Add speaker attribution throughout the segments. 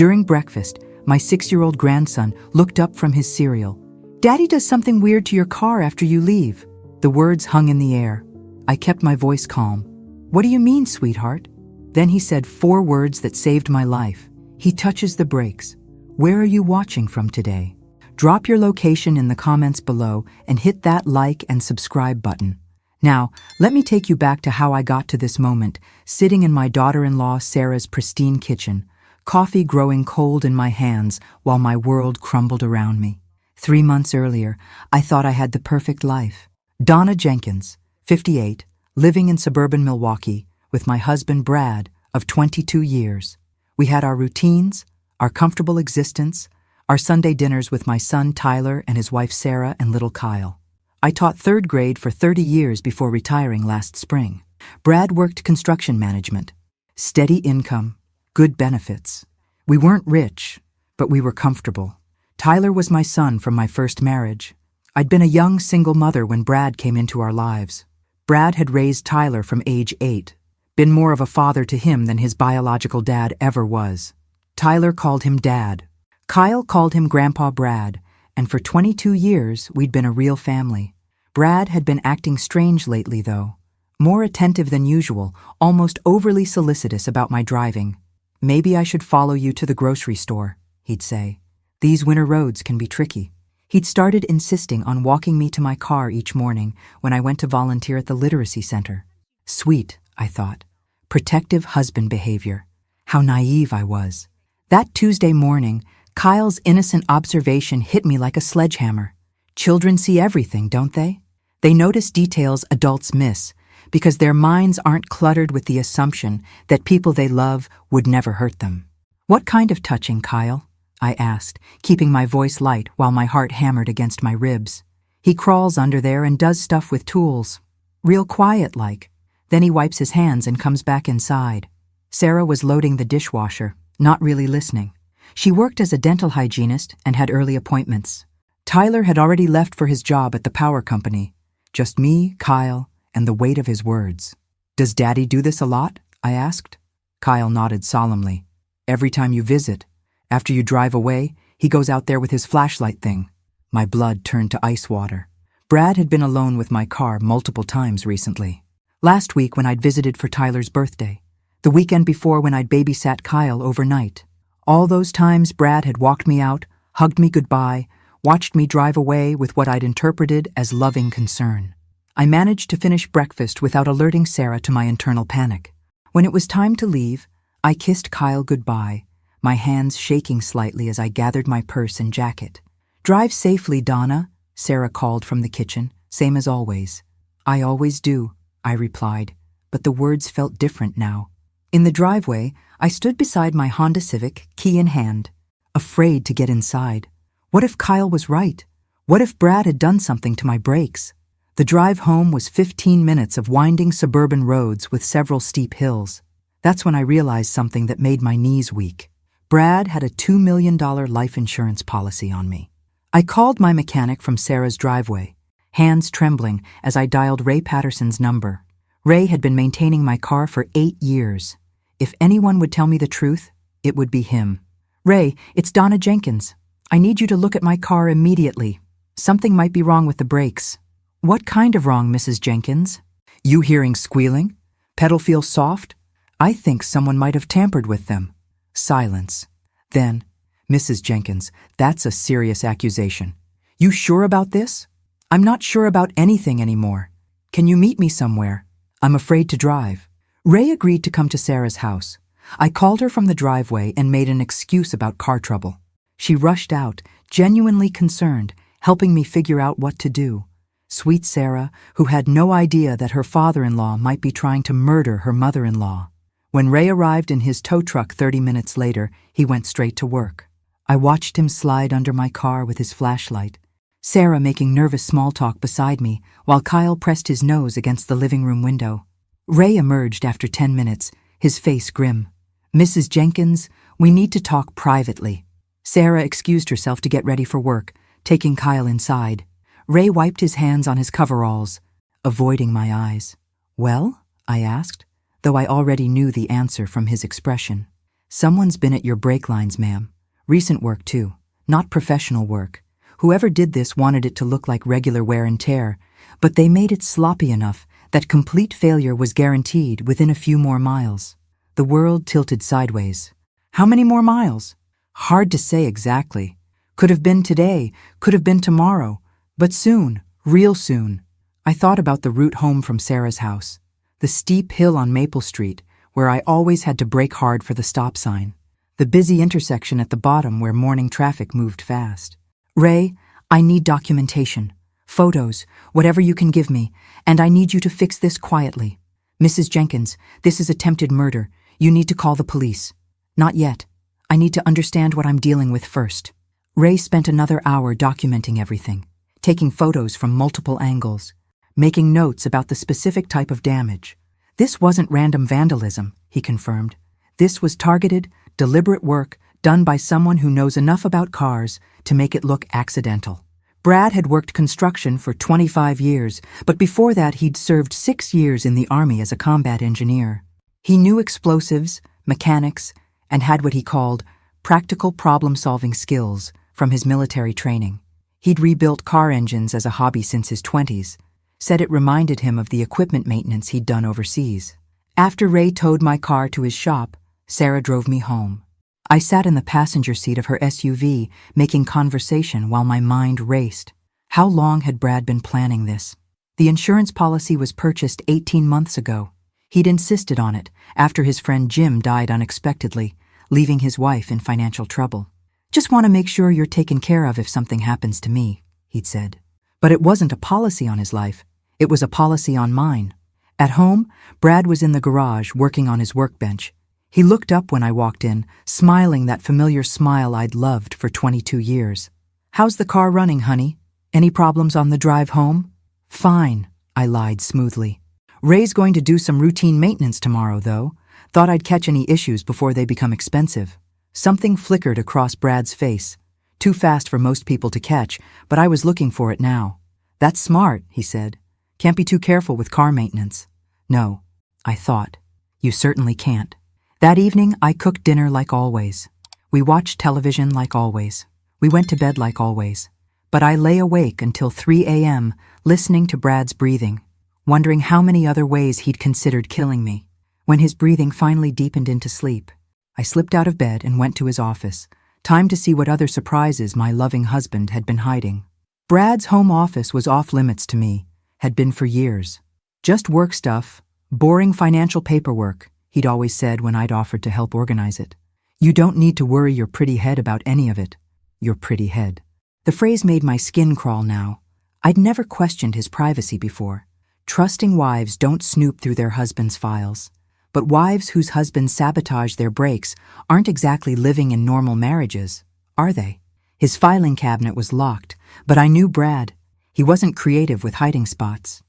Speaker 1: During breakfast, my 6-year-old grandson looked up from his cereal. "Daddy does something weird to your car after you leave." The words hung in the air. I kept my voice calm. "What do you mean, sweetheart?" Then he said 4 words that saved my life. "He touches the brakes. Where are you watching from today?" Drop your location in the comments below and hit that like and subscribe button. Now, let me take you back to how I got to this moment, sitting in my daughter-in-law Sarah's pristine kitchen, coffee growing cold in my hands while my world crumbled around me. 3 months earlier, I thought I had the perfect life. Donna Jenkins, 58, living in suburban Milwaukee, with my husband Brad, of 22 years. We had our routines, our comfortable existence, our Sunday dinners with my son Tyler and his wife Sarah and little Kyle. I taught 3rd grade for 30 years before retiring last spring. Brad worked construction management. Steady income, good benefits. We weren't rich, but we were comfortable. Tyler was my son from my first marriage. I'd been a young single mother when Brad came into our lives. Brad had raised Tyler from age 8, been more of a father to him than his biological dad ever was. Tyler called him Dad. Kyle called him Grandpa Brad, and for 22 years we'd been a real family. Brad had been acting strange lately, though. More attentive than usual, almost overly solicitous about my driving. "Maybe I should follow you to the grocery store," he'd say. "These winter roads can be tricky." He'd started insisting on walking me to my car each morning when I went to volunteer at the literacy center. Sweet, I thought. Protective husband behavior. How naive I was. That Tuesday morning, Kyle's innocent observation hit me like a sledgehammer. Children see everything, don't they? They notice details adults miss because their minds aren't cluttered with the assumption that people they love would never hurt them. "What kind of touching, Kyle?" I asked, keeping my voice light while my heart hammered against my ribs. "He crawls under there and does stuff with tools. Real quiet like. Then he wipes his hands and comes back inside." Sarah was loading the dishwasher, not really listening. She worked as a dental hygienist and had early appointments. Tyler had already left for his job at the power company. Just me, Kyle, and the weight of his words. "Does Daddy do this a lot?" I asked. Kyle nodded solemnly. "Every time you visit. After you drive away, he goes out there with his flashlight thing." My blood turned to ice water. Brad had been alone with my car multiple times recently. Last week when I'd visited for Tyler's birthday. The weekend before when I'd babysat Kyle overnight. All those times Brad had walked me out, hugged me goodbye, watched me drive away with what I'd interpreted as loving concern. I managed to finish breakfast without alerting Sarah to my internal panic. When it was time to leave, I kissed Kyle goodbye, my hands shaking slightly as I gathered my purse and jacket. "Drive safely, Donna," Sarah called from the kitchen, same as always. "I always do," I replied, but the words felt different now. In the driveway, I stood beside my Honda Civic, key in hand, afraid to get inside. What if Kyle was right? What if Brad had done something to my brakes? The drive home was 15 minutes of winding suburban roads with several steep hills. That's when I realized something that made my knees weak. Brad had a $2 million life insurance policy on me. I called my mechanic from Sarah's driveway, hands trembling as I dialed Ray Patterson's number. Ray had been maintaining my car for 8 years. If anyone would tell me the truth, it would be him. "Ray, it's Donna Jenkins. I need you to look at my car immediately. Something might be wrong with the brakes." "What kind of wrong, Mrs. Jenkins?" "You hearing squealing? Pedal feels soft? I think someone might have tampered with them." Silence. Then, "Mrs. Jenkins, that's a serious accusation. You sure about this?" "I'm not sure about anything anymore. Can you meet me somewhere? I'm afraid to drive." Ray agreed to come to Sarah's house. I called her from the driveway and made an excuse about car trouble. She rushed out, genuinely concerned, helping me figure out what to do. Sweet Sarah, who had no idea that her father-in-law might be trying to murder her mother-in-law. When Ray arrived in his tow truck 30 minutes later, he went straight to work. I watched him slide under my car with his flashlight, Sarah making nervous small talk beside me while Kyle pressed his nose against the living room window. Ray emerged after 10 minutes, his face grim. "Mrs. Jenkins, we need to talk privately." Sarah excused herself to get ready for work, taking Kyle inside. Ray wiped his hands on his coveralls, avoiding my eyes. "Well?" I asked, though I already knew the answer from his expression. Someone's been at your brake lines, ma'am. Recent work, too. Not professional work. Whoever did this wanted it to look like regular wear and tear, but they made it sloppy enough that complete failure was guaranteed within a few more miles. The world tilted sideways. How many more miles? Hard to say exactly. Could have been today, could have been tomorrow, but soon, real soon. I thought about the route home from Sarah's house, the steep hill on Maple Street, where I always had to brake hard for the stop sign, the busy intersection at the bottom where morning traffic moved fast. Ray, I need documentation, photos, whatever you can give me, and I need you to fix this quietly. Mrs. Jenkins, this is attempted murder. You need to call the police. Not yet. I need to understand what I'm dealing with first. Ray spent another hour documenting everything, taking photos from multiple angles, making notes about the specific type of damage. This wasn't random vandalism, he confirmed. This was targeted, deliberate work done by someone who knows enough about cars to make it look accidental. Brad had worked construction for 25 years, but before that he'd served 6 years in the Army as a combat engineer. He knew explosives, mechanics, and had what he called practical problem-solving skills from his military training. He'd rebuilt car engines as a hobby since his 20s, said it reminded him of the equipment maintenance he'd done overseas. After Ray towed my car to his shop, Sarah drove me home. I sat in the passenger seat of her SUV, making conversation while my mind raced. How long had Brad been planning this? The insurance policy was purchased 18 months ago. He'd insisted on it after his friend Jim died unexpectedly, leaving his wife in financial trouble. Just want to make sure you're taken care of if something happens to me, he'd said. But it wasn't a policy on his life. It was a policy on mine. At home, Brad was in the garage working on his workbench. He looked up when I walked in, smiling that familiar smile I'd loved for 22 years. How's the car running, honey? Any problems on the drive home? Fine, I lied smoothly. Ray's going to do some routine maintenance tomorrow, though. Thought I'd catch any issues before they become expensive. Something flickered across Brad's face. Too fast for most people to catch, but I was looking for it now. That's smart, he said. Can't be too careful with car maintenance. No, I thought. You certainly can't. That evening, I cooked dinner like always. We watched television like always. We went to bed like always. But I lay awake until 3 a.m., listening to Brad's breathing, wondering how many other ways he'd considered killing me. When his breathing finally deepened into sleep, I slipped out of bed and went to his office. Time to see what other surprises my loving husband had been hiding. Brad's home office was off limits to me, had been for years. Just work stuff, boring financial paperwork, he'd always said when I'd offered to help organize it. You don't need to worry your pretty head about any of it. Your pretty head. The phrase made my skin crawl now. I'd never questioned his privacy before. Trusting wives don't snoop through their husbands' files. But wives whose husbands sabotage their breaks aren't exactly living in normal marriages, are they? His filing cabinet was locked, but I knew Brad. He wasn't creative with hiding spots.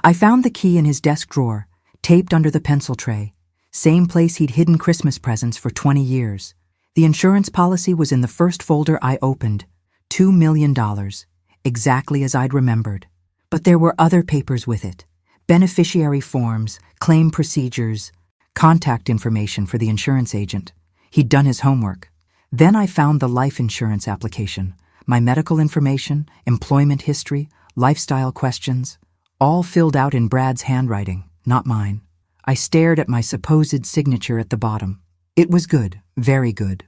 Speaker 1: I found the key in his desk drawer, taped under the pencil tray. Same place he'd hidden Christmas presents for 20 years. The insurance policy was in the first folder I opened. $2 million. Exactly as I'd remembered. But there were other papers with it. Beneficiary forms, claim procedures, contact information for the insurance agent. He'd done his homework. Then I found the life insurance application, my medical information, employment history, lifestyle questions, all filled out in Brad's handwriting, not mine. I stared at my supposed signature at the bottom. It was good, very good.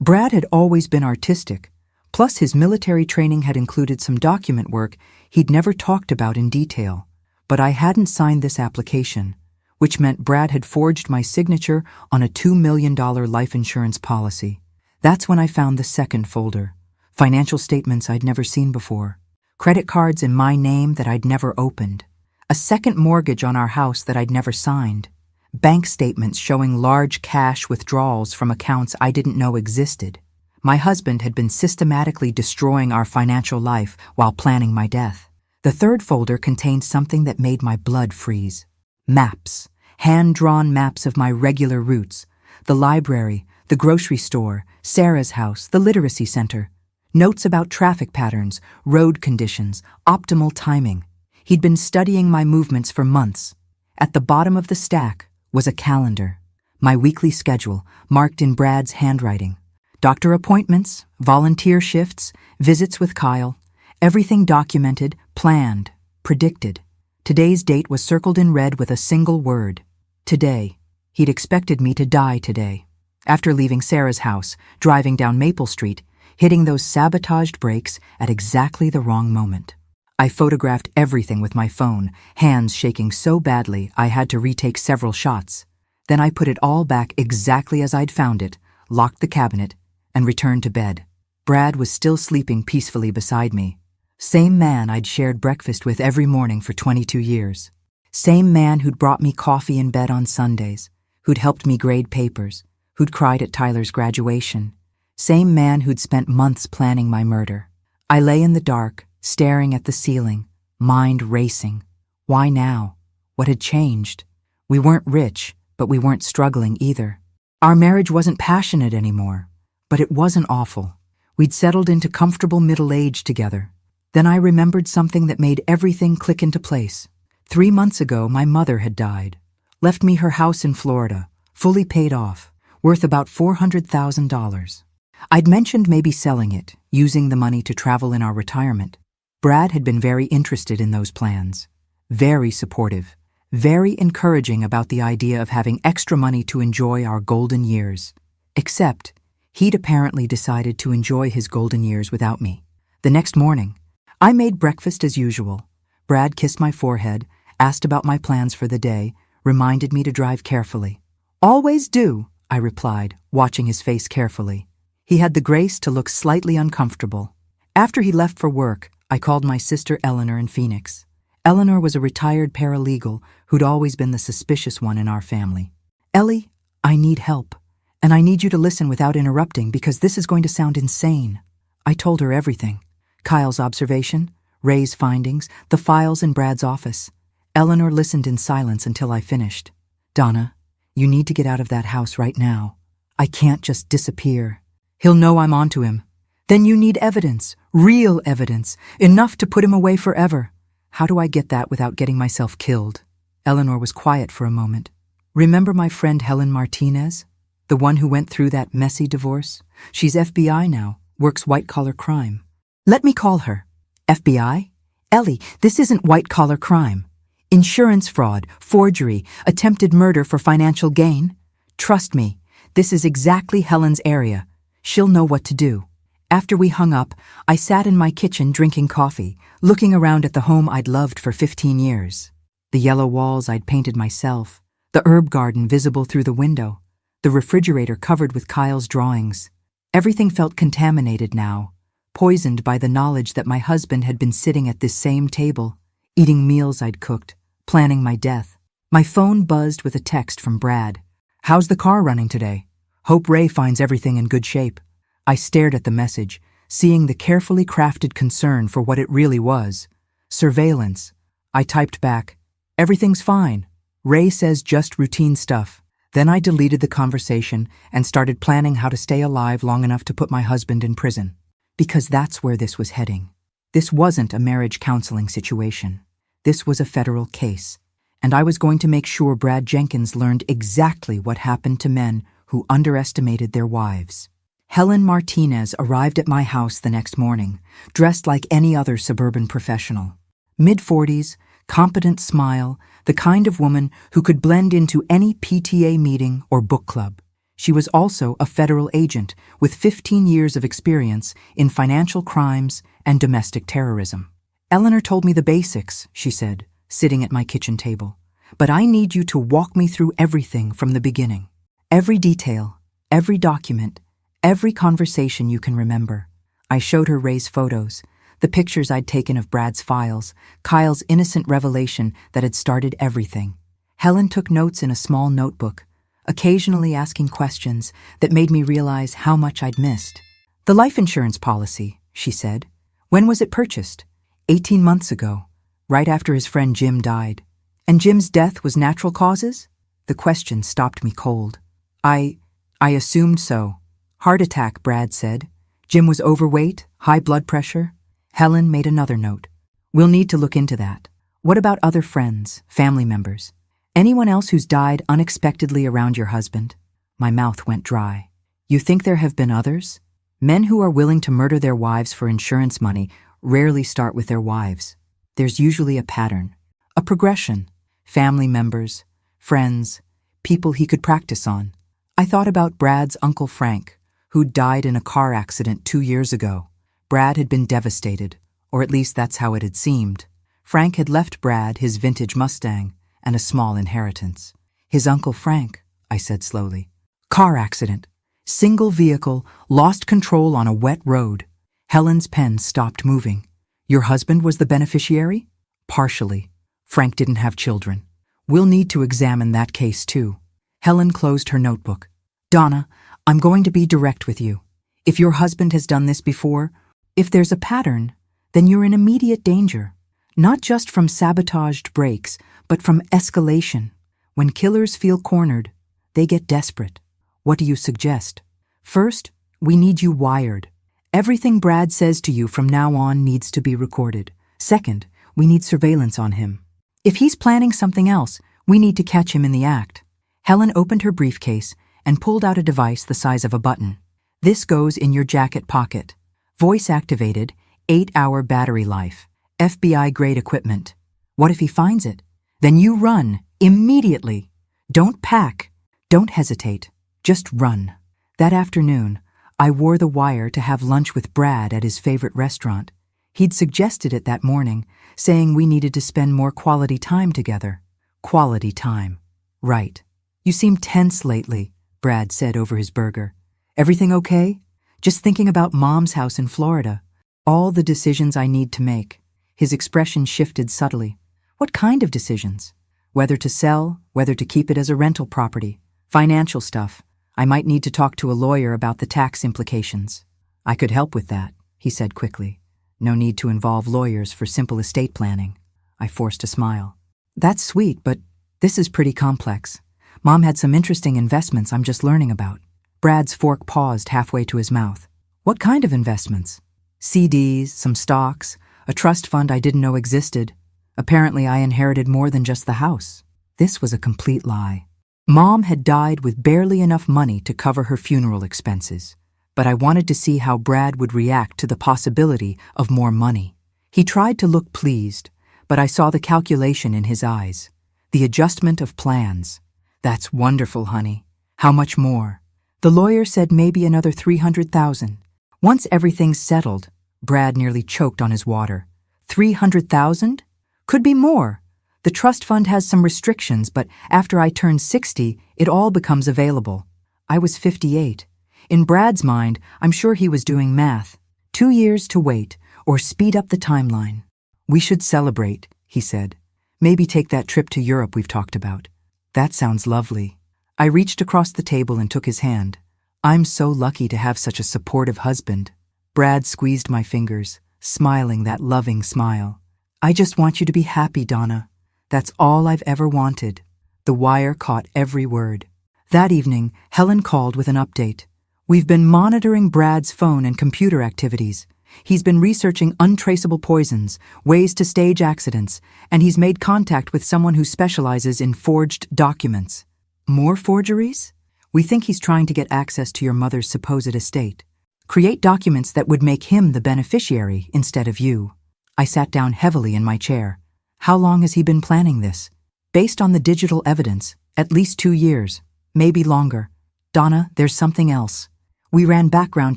Speaker 1: Brad had always been artistic, plus his military training had included some document work he'd never talked about in detail. But I hadn't signed this application, which meant Brad had forged my signature on a $2 million life insurance policy. That's when I found the second folder. Financial statements I'd never seen before. Credit cards in my name that I'd never opened. A second mortgage on our house that I'd never signed. Bank statements showing large cash withdrawals from accounts I didn't know existed. My husband had been systematically destroying our financial life while planning my death. The third folder contained something that made my blood freeze. Maps. Hand-drawn maps of my regular routes. The library, the grocery store, Sarah's house, the literacy center. Notes about traffic patterns, road conditions, optimal timing. He'd been studying my movements for months. At the bottom of the stack was a calendar. My weekly schedule, marked in Brad's handwriting. Doctor appointments, volunteer shifts, visits with Kyle. Everything documented, planned, predicted. Today's date was circled in red with a single word. Today. He'd expected me to die today. After leaving Sarah's house, driving down Maple Street, hitting those sabotaged brakes at exactly the wrong moment. I photographed everything with my phone, hands shaking so badly I had to retake several shots. Then I put it all back exactly as I'd found it, locked the cabinet, and returned to bed. Brad was still sleeping peacefully beside me. Same man I'd shared breakfast with every morning for 22 years. Same man who'd brought me coffee in bed on Sundays, who'd helped me grade papers, who'd cried at Tyler's graduation. Same man who'd spent months planning my murder. I lay in the dark, staring at the ceiling, mind racing. Why now? What had changed? We weren't rich, but we weren't struggling either. Our marriage wasn't passionate anymore, but it wasn't awful. We'd settled into comfortable middle age together. Then I remembered something that made everything click into place. 3 months ago, my mother had died. Left me her house in Florida, fully paid off, worth about $400,000. I'd mentioned maybe selling it, using the money to travel in our retirement. Brad had been very interested in those plans. Very supportive. Very encouraging about the idea of having extra money to enjoy our golden years. Except, he'd apparently decided to enjoy his golden years without me. The next morning, I made breakfast as usual. Brad kissed my forehead, asked about my plans for the day, reminded me to drive carefully. Always do, I replied, watching his face carefully. He had the grace to look slightly uncomfortable. After he left for work, I called my sister Eleanor in Phoenix. Eleanor was a retired paralegal who'd always been the suspicious one in our family. Ellie, I need help, and I need you to listen without interrupting because this is going to sound insane. I told her everything. Kyle's observation, Ray's findings, the files in Brad's office. Eleanor listened in silence until I finished. Donna, you need to get out of that house right now. I can't just disappear. He'll know I'm onto him. Then you need evidence, real evidence, enough to put him away forever. How do I get that without getting myself killed? Eleanor was quiet for a moment. Remember my friend Helen Martinez? The one who went through that messy divorce? She's FBI now, works white-collar crime. Let me call her. FBI? Ellie, this isn't white-collar crime. Insurance fraud, forgery, attempted murder for financial gain. Trust me, this is exactly Helen's area. She'll know what to do. After we hung up, I sat in my kitchen drinking coffee, looking around at the home I'd loved for 15 years. The yellow walls I'd painted myself, the herb garden visible through the window, the refrigerator covered with Kyle's drawings. Everything felt contaminated now, poisoned by the knowledge that my husband had been sitting at this same table, eating meals I'd cooked, planning my death. My phone buzzed with a text from Brad. How's the car running today? Hope Ray finds everything in good shape. I stared at the message, seeing the carefully crafted concern for what it really was. Surveillance. I typed back, everything's fine. Ray says just routine stuff. Then I deleted the conversation and started planning how to stay alive long enough to put my husband in prison. Because that's where this was heading. This wasn't a marriage counseling situation. This was a federal case. And I was going to make sure Brad Jenkins learned exactly what happened to men who underestimated their wives. Helen Martinez arrived at my house the next morning, dressed like any other suburban professional. Mid-40s, competent smile, the kind of woman who could blend into any PTA meeting or book club. She was also a federal agent with 15 years of experience in financial crimes and domestic terrorism. Eleanor told me the basics, she said, sitting at my kitchen table. But I need you to walk me through everything from the beginning. Every detail, every document, every conversation you can remember. I showed her Ray's photos, the pictures I'd taken of Brad's files, Kyle's innocent revelation that had started everything. Helen took notes in a small notebook, occasionally asking questions that made me realize how much I'd missed. The life insurance policy, she said. When was it purchased? 18 months ago, right after his friend Jim died. And Jim's death was natural causes? The question stopped me cold. I assumed so. Heart attack, Brad said. Jim was overweight, high blood pressure. Helen made another note. We'll need to look into that. What about other friends, family members? Anyone else who's died unexpectedly around your husband? My mouth went dry. You think there have been others? Men who are willing to murder their wives for insurance money rarely start with their wives. There's usually a pattern, a progression. Family members, friends, people he could practice on. I thought about Brad's Uncle Frank, who died in a car accident 2 years ago. Brad had been devastated, or at least that's how it had seemed. Frank had left Brad his vintage Mustang and a small inheritance. His Uncle Frank, I said slowly. Car accident. Single vehicle, lost control on a wet road. Helen's pen stopped moving. Your husband was the beneficiary? Partially. Frank didn't have children. We'll need to examine that case too. Helen closed her notebook. Donna, I'm going to be direct with you. If your husband has done this before, if there's a pattern, then you're in immediate danger. Not just from sabotaged brakes, but from escalation. When killers feel cornered, they get desperate. What do you suggest? First, we need you wired. Everything Brad says to you from now on needs to be recorded. Second, we need surveillance on him. If he's planning something else, we need to catch him in the act. Helen opened her briefcase and pulled out a device the size of a button. This goes in your jacket pocket. Voice-activated, 8-hour battery life. FBI-grade equipment. What if he finds it? Then you run, immediately. Don't pack. Don't hesitate. Just run. That afternoon, I wore the wire to have lunch with Brad at his favorite restaurant. He'd suggested it that morning, saying we needed to spend more quality time together. Quality time. Right. You seem tense lately, Brad said over his burger. Everything okay? Just thinking about Mom's house in Florida. All the decisions I need to make. His expression shifted subtly. What kind of decisions? Whether to sell, whether to keep it as a rental property. Financial stuff. I might need to talk to a lawyer about the tax implications. I could help with that, he said quickly. No need to involve lawyers for simple estate planning. I forced a smile. That's sweet, but this is pretty complex. Mom had some interesting investments I'm just learning about. Brad's fork paused halfway to his mouth. What kind of investments? CDs, some stocks, a trust fund I didn't know existed. Apparently I inherited more than just the house. This was a complete lie. Mom had died with barely enough money to cover her funeral expenses. But I wanted to see how Brad would react to the possibility of more money. He tried to look pleased, but I saw the calculation in his eyes. The adjustment of plans. That's wonderful, honey. How much more? The lawyer said maybe another $300,000. Once everything's settled, Brad nearly choked on his water. $300,000? Could be more. The trust fund has some restrictions, but after I turn 60, it all becomes available. I was 58. In Brad's mind, I'm sure he was doing math. 2 years to wait, or speed up the timeline. We should celebrate, he said. Maybe take that trip to Europe we've talked about. That sounds lovely. I reached across the table and took his hand. I'm so lucky to have such a supportive husband. Brad squeezed my fingers, smiling that loving smile. I just want you to be happy, Donna. That's all I've ever wanted. The wire caught every word. That evening, Helen called with an update. We've been monitoring Brad's phone and computer activities. He's been researching untraceable poisons, ways to stage accidents, and he's made contact with someone who specializes in forged documents. More forgeries? We think he's trying to get access to your mother's supposed estate. Create documents that would make him the beneficiary instead of you. I sat down heavily in my chair. How long has he been planning this? Based on the digital evidence, at least 2 years, maybe longer. Donna, there's something else. We ran background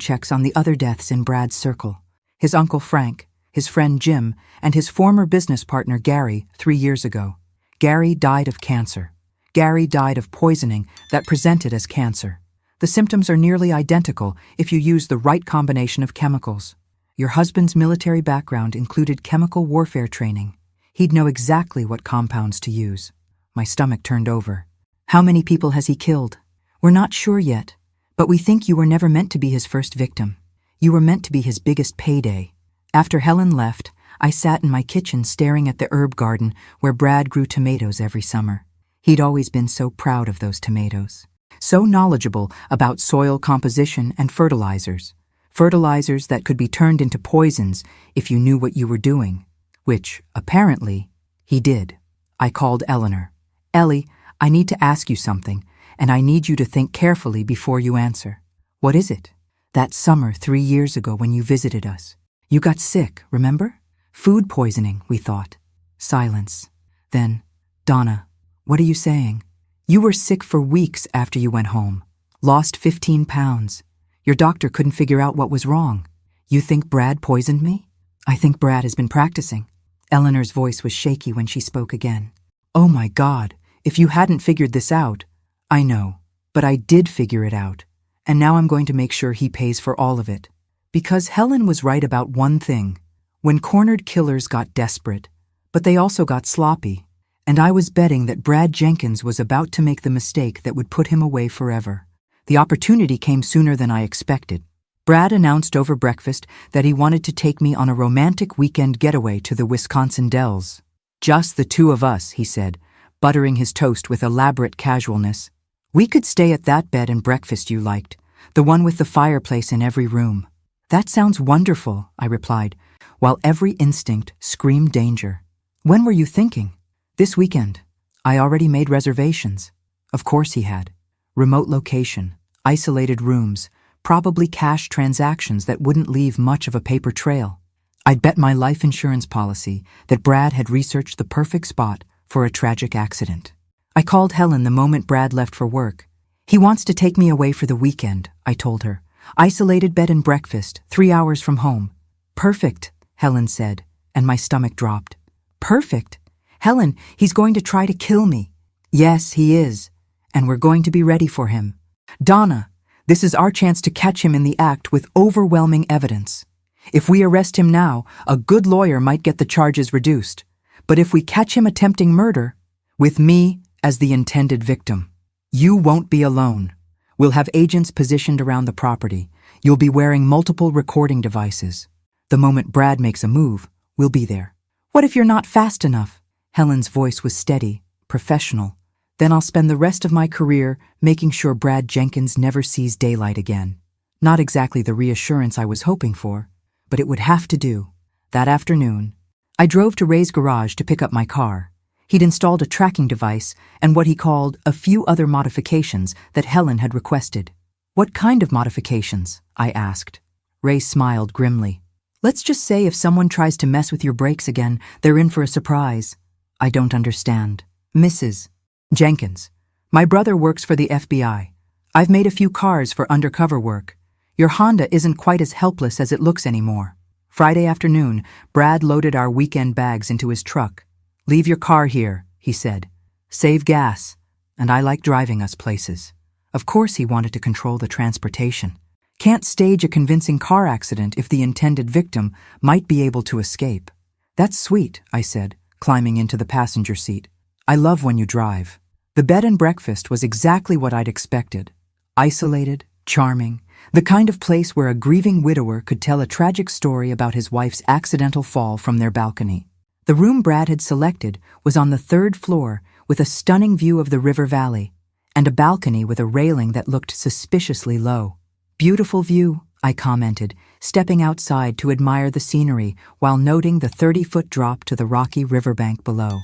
Speaker 1: checks on the other deaths in Brad's circle. His Uncle Frank, his friend Jim, and his former business partner Gary 3 years ago. Gary died of cancer. Gary died of poisoning that presented as cancer. The symptoms are nearly identical if you use the right combination of chemicals. Your husband's military background included chemical warfare training. He'd know exactly what compounds to use. My stomach turned over. How many people has he killed? We're not sure yet, but we think you were never meant to be his first victim. You were meant to be his biggest payday. After Helen left, I sat in my kitchen staring at the herb garden where Brad grew tomatoes every summer. He'd always been so proud of those tomatoes. So knowledgeable about soil composition and fertilizers. Fertilizers that could be turned into poisons if you knew what you were doing. Which, apparently, he did. I called Eleanor. Ellie, I need to ask you something, and I need you to think carefully before you answer. What is it? That summer 3 years ago when you visited us. You got sick, remember? Food poisoning, we thought. Silence. Then, Donna, what are you saying? You were sick for weeks after you went home. Lost 15 pounds. Your doctor couldn't figure out what was wrong. You think Brad poisoned me? I think Brad has been practicing. Eleanor's voice was shaky when she spoke again. Oh my God, if you hadn't figured this out. I know, but I did figure it out. And now I'm going to make sure he pays for all of it. Because Helen was right about one thing. When cornered killers got desperate, but they also got sloppy. And I was betting that Brad Jenkins was about to make the mistake that would put him away forever. The opportunity came sooner than I expected. Brad announced over breakfast that he wanted to take me on a romantic weekend getaway to the Wisconsin Dells. Just the two of us, he said, buttering his toast with elaborate casualness. We could stay at that bed and breakfast you liked, the one with the fireplace in every room. That sounds wonderful, I replied, while every instinct screamed danger. When were you thinking? This weekend. I already made reservations. Of course he had. Remote location, isolated rooms, probably cash transactions that wouldn't leave much of a paper trail. I'd bet my life insurance policy that Brad had researched the perfect spot for a tragic accident. I called Helen the moment Brad left for work. He wants to take me away for the weekend, I told her. Isolated bed and breakfast, 3 hours from home. Perfect, Helen said, and my stomach dropped. Perfect? Helen, he's going to try to kill me. Yes, he is. And we're going to be ready for him. Donna, this is our chance to catch him in the act with overwhelming evidence. If we arrest him now, a good lawyer might get the charges reduced. But if we catch him attempting murder, with me as the intended victim, you won't be alone. We'll have agents positioned around the property. You'll be wearing multiple recording devices. The moment Brad makes a move, we'll be there. What if you're not fast enough? Helen's voice was steady, professional. Then I'll spend the rest of my career making sure Brad Jenkins never sees daylight again. Not exactly the reassurance I was hoping for, but it would have to do. That afternoon, I drove to Ray's garage to pick up my car. He'd installed a tracking device and what he called a few other modifications that Helen had requested. What kind of modifications? I asked. Ray smiled grimly. Let's just say if someone tries to mess with your brakes again, they're in for a surprise. I don't understand. Mrs. Jenkins, my brother works for the FBI. I've made a few cars for undercover work. Your Honda isn't quite as helpless as it looks anymore. Friday afternoon, Brad loaded our weekend bags into his truck. Leave your car here, he said. Save gas, and I like driving us places. Of course he wanted to control the transportation. Can't stage a convincing car accident if the intended victim might be able to escape. That's sweet, I said, climbing into the passenger seat. I love when you drive. The bed and breakfast was exactly what I'd expected. Isolated, charming, the kind of place where a grieving widower could tell a tragic story about his wife's accidental fall from their balcony. The room Brad had selected was on the 3rd floor with a stunning view of the river valley and a balcony with a railing that looked suspiciously low. Beautiful view, I commented, stepping outside to admire the scenery while noting the 30-foot drop to the rocky riverbank below.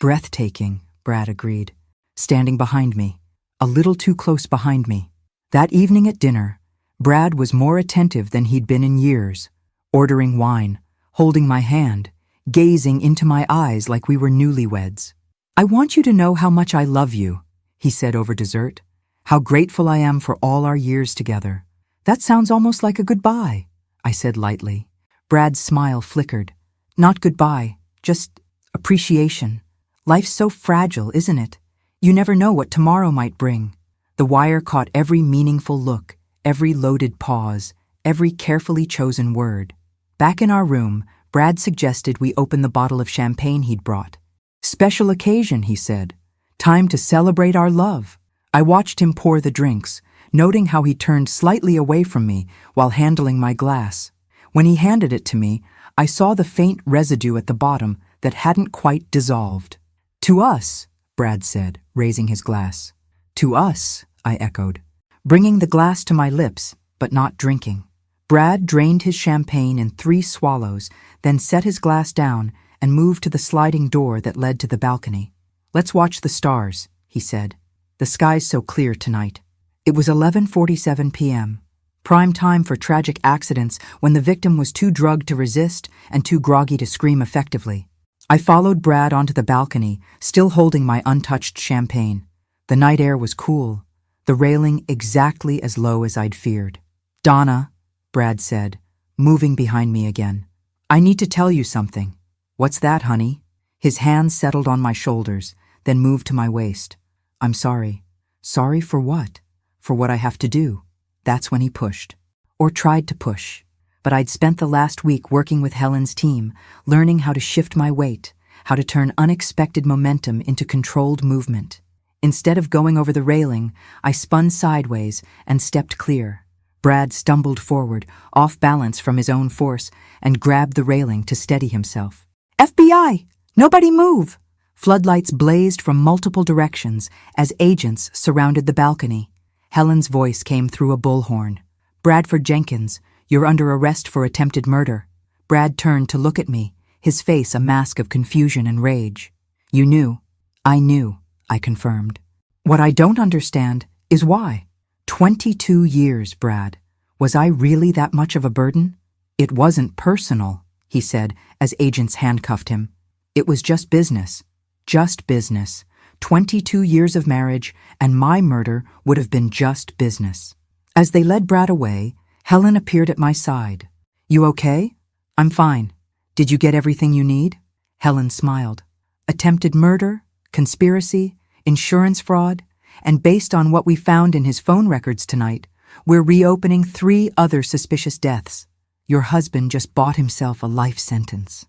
Speaker 1: Breathtaking, Brad agreed, standing behind me, a little too close behind me. That evening at dinner, Brad was more attentive than he'd been in years, ordering wine, holding my hand, gazing into my eyes like we were newlyweds. I want you to know how much I love you, he said over dessert. How grateful I am for all our years together. That sounds almost like a goodbye, I said lightly. Brad's smile flickered. Not goodbye, just appreciation. Life's so fragile, isn't it? You never know what tomorrow might bring. The wire caught every meaningful look, every loaded pause, every carefully chosen word. Back in our room, Brad suggested we open the bottle of champagne he'd brought. Special occasion, he said. Time to celebrate our love. I watched him pour the drinks, noting how he turned slightly away from me while handling my glass. When he handed it to me, I saw the faint residue at the bottom that hadn't quite dissolved. To us, Brad said, raising his glass. To us, I echoed, bringing the glass to my lips, but not drinking. Brad drained his champagne in 3 swallows, then set his glass down and moved to the sliding door that led to the balcony. Let's watch the stars, he said. The sky's so clear tonight. It was 11:47 p.m. Prime time for tragic accidents when the victim was too drugged to resist and too groggy to scream effectively. I followed Brad onto the balcony, still holding my untouched champagne. The night air was cool, the railing exactly as low as I'd feared. "Donna," Brad said, moving behind me again. "I need to tell you something." "What's that, honey?" His hands settled on my shoulders, then moved to my waist. "I'm sorry." "Sorry for what?" "For what I have to do." That's when he pushed. Or tried to push. But I'd spent the last week working with Helen's team, learning how to shift my weight, how to turn unexpected momentum into controlled movement. Instead of going over the railing, I spun sideways and stepped clear. Brad stumbled forward, off balance from his own force, and grabbed the railing to steady himself. "FBI! Nobody move!" Floodlights blazed from multiple directions as agents surrounded the balcony. Helen's voice came through a bullhorn. "Bradford Jenkins, you're under arrest for attempted murder." Brad turned to look at me, his face a mask of confusion and rage. "You knew?" "I knew," I confirmed. "What I don't understand is why. 22 years, Brad. Was I really that much of a burden?" "It wasn't personal," he said as agents handcuffed him. "It was just business. Just business. 22 years of marriage, and my murder would have been just business." As they led Brad away, Helen appeared at my side. "You okay?" "I'm fine. Did you get everything you need?" Helen smiled. "Attempted murder, conspiracy, insurance fraud, and based on what we found in his phone records tonight, we're reopening 3 other suspicious deaths. Your husband just bought himself a life sentence."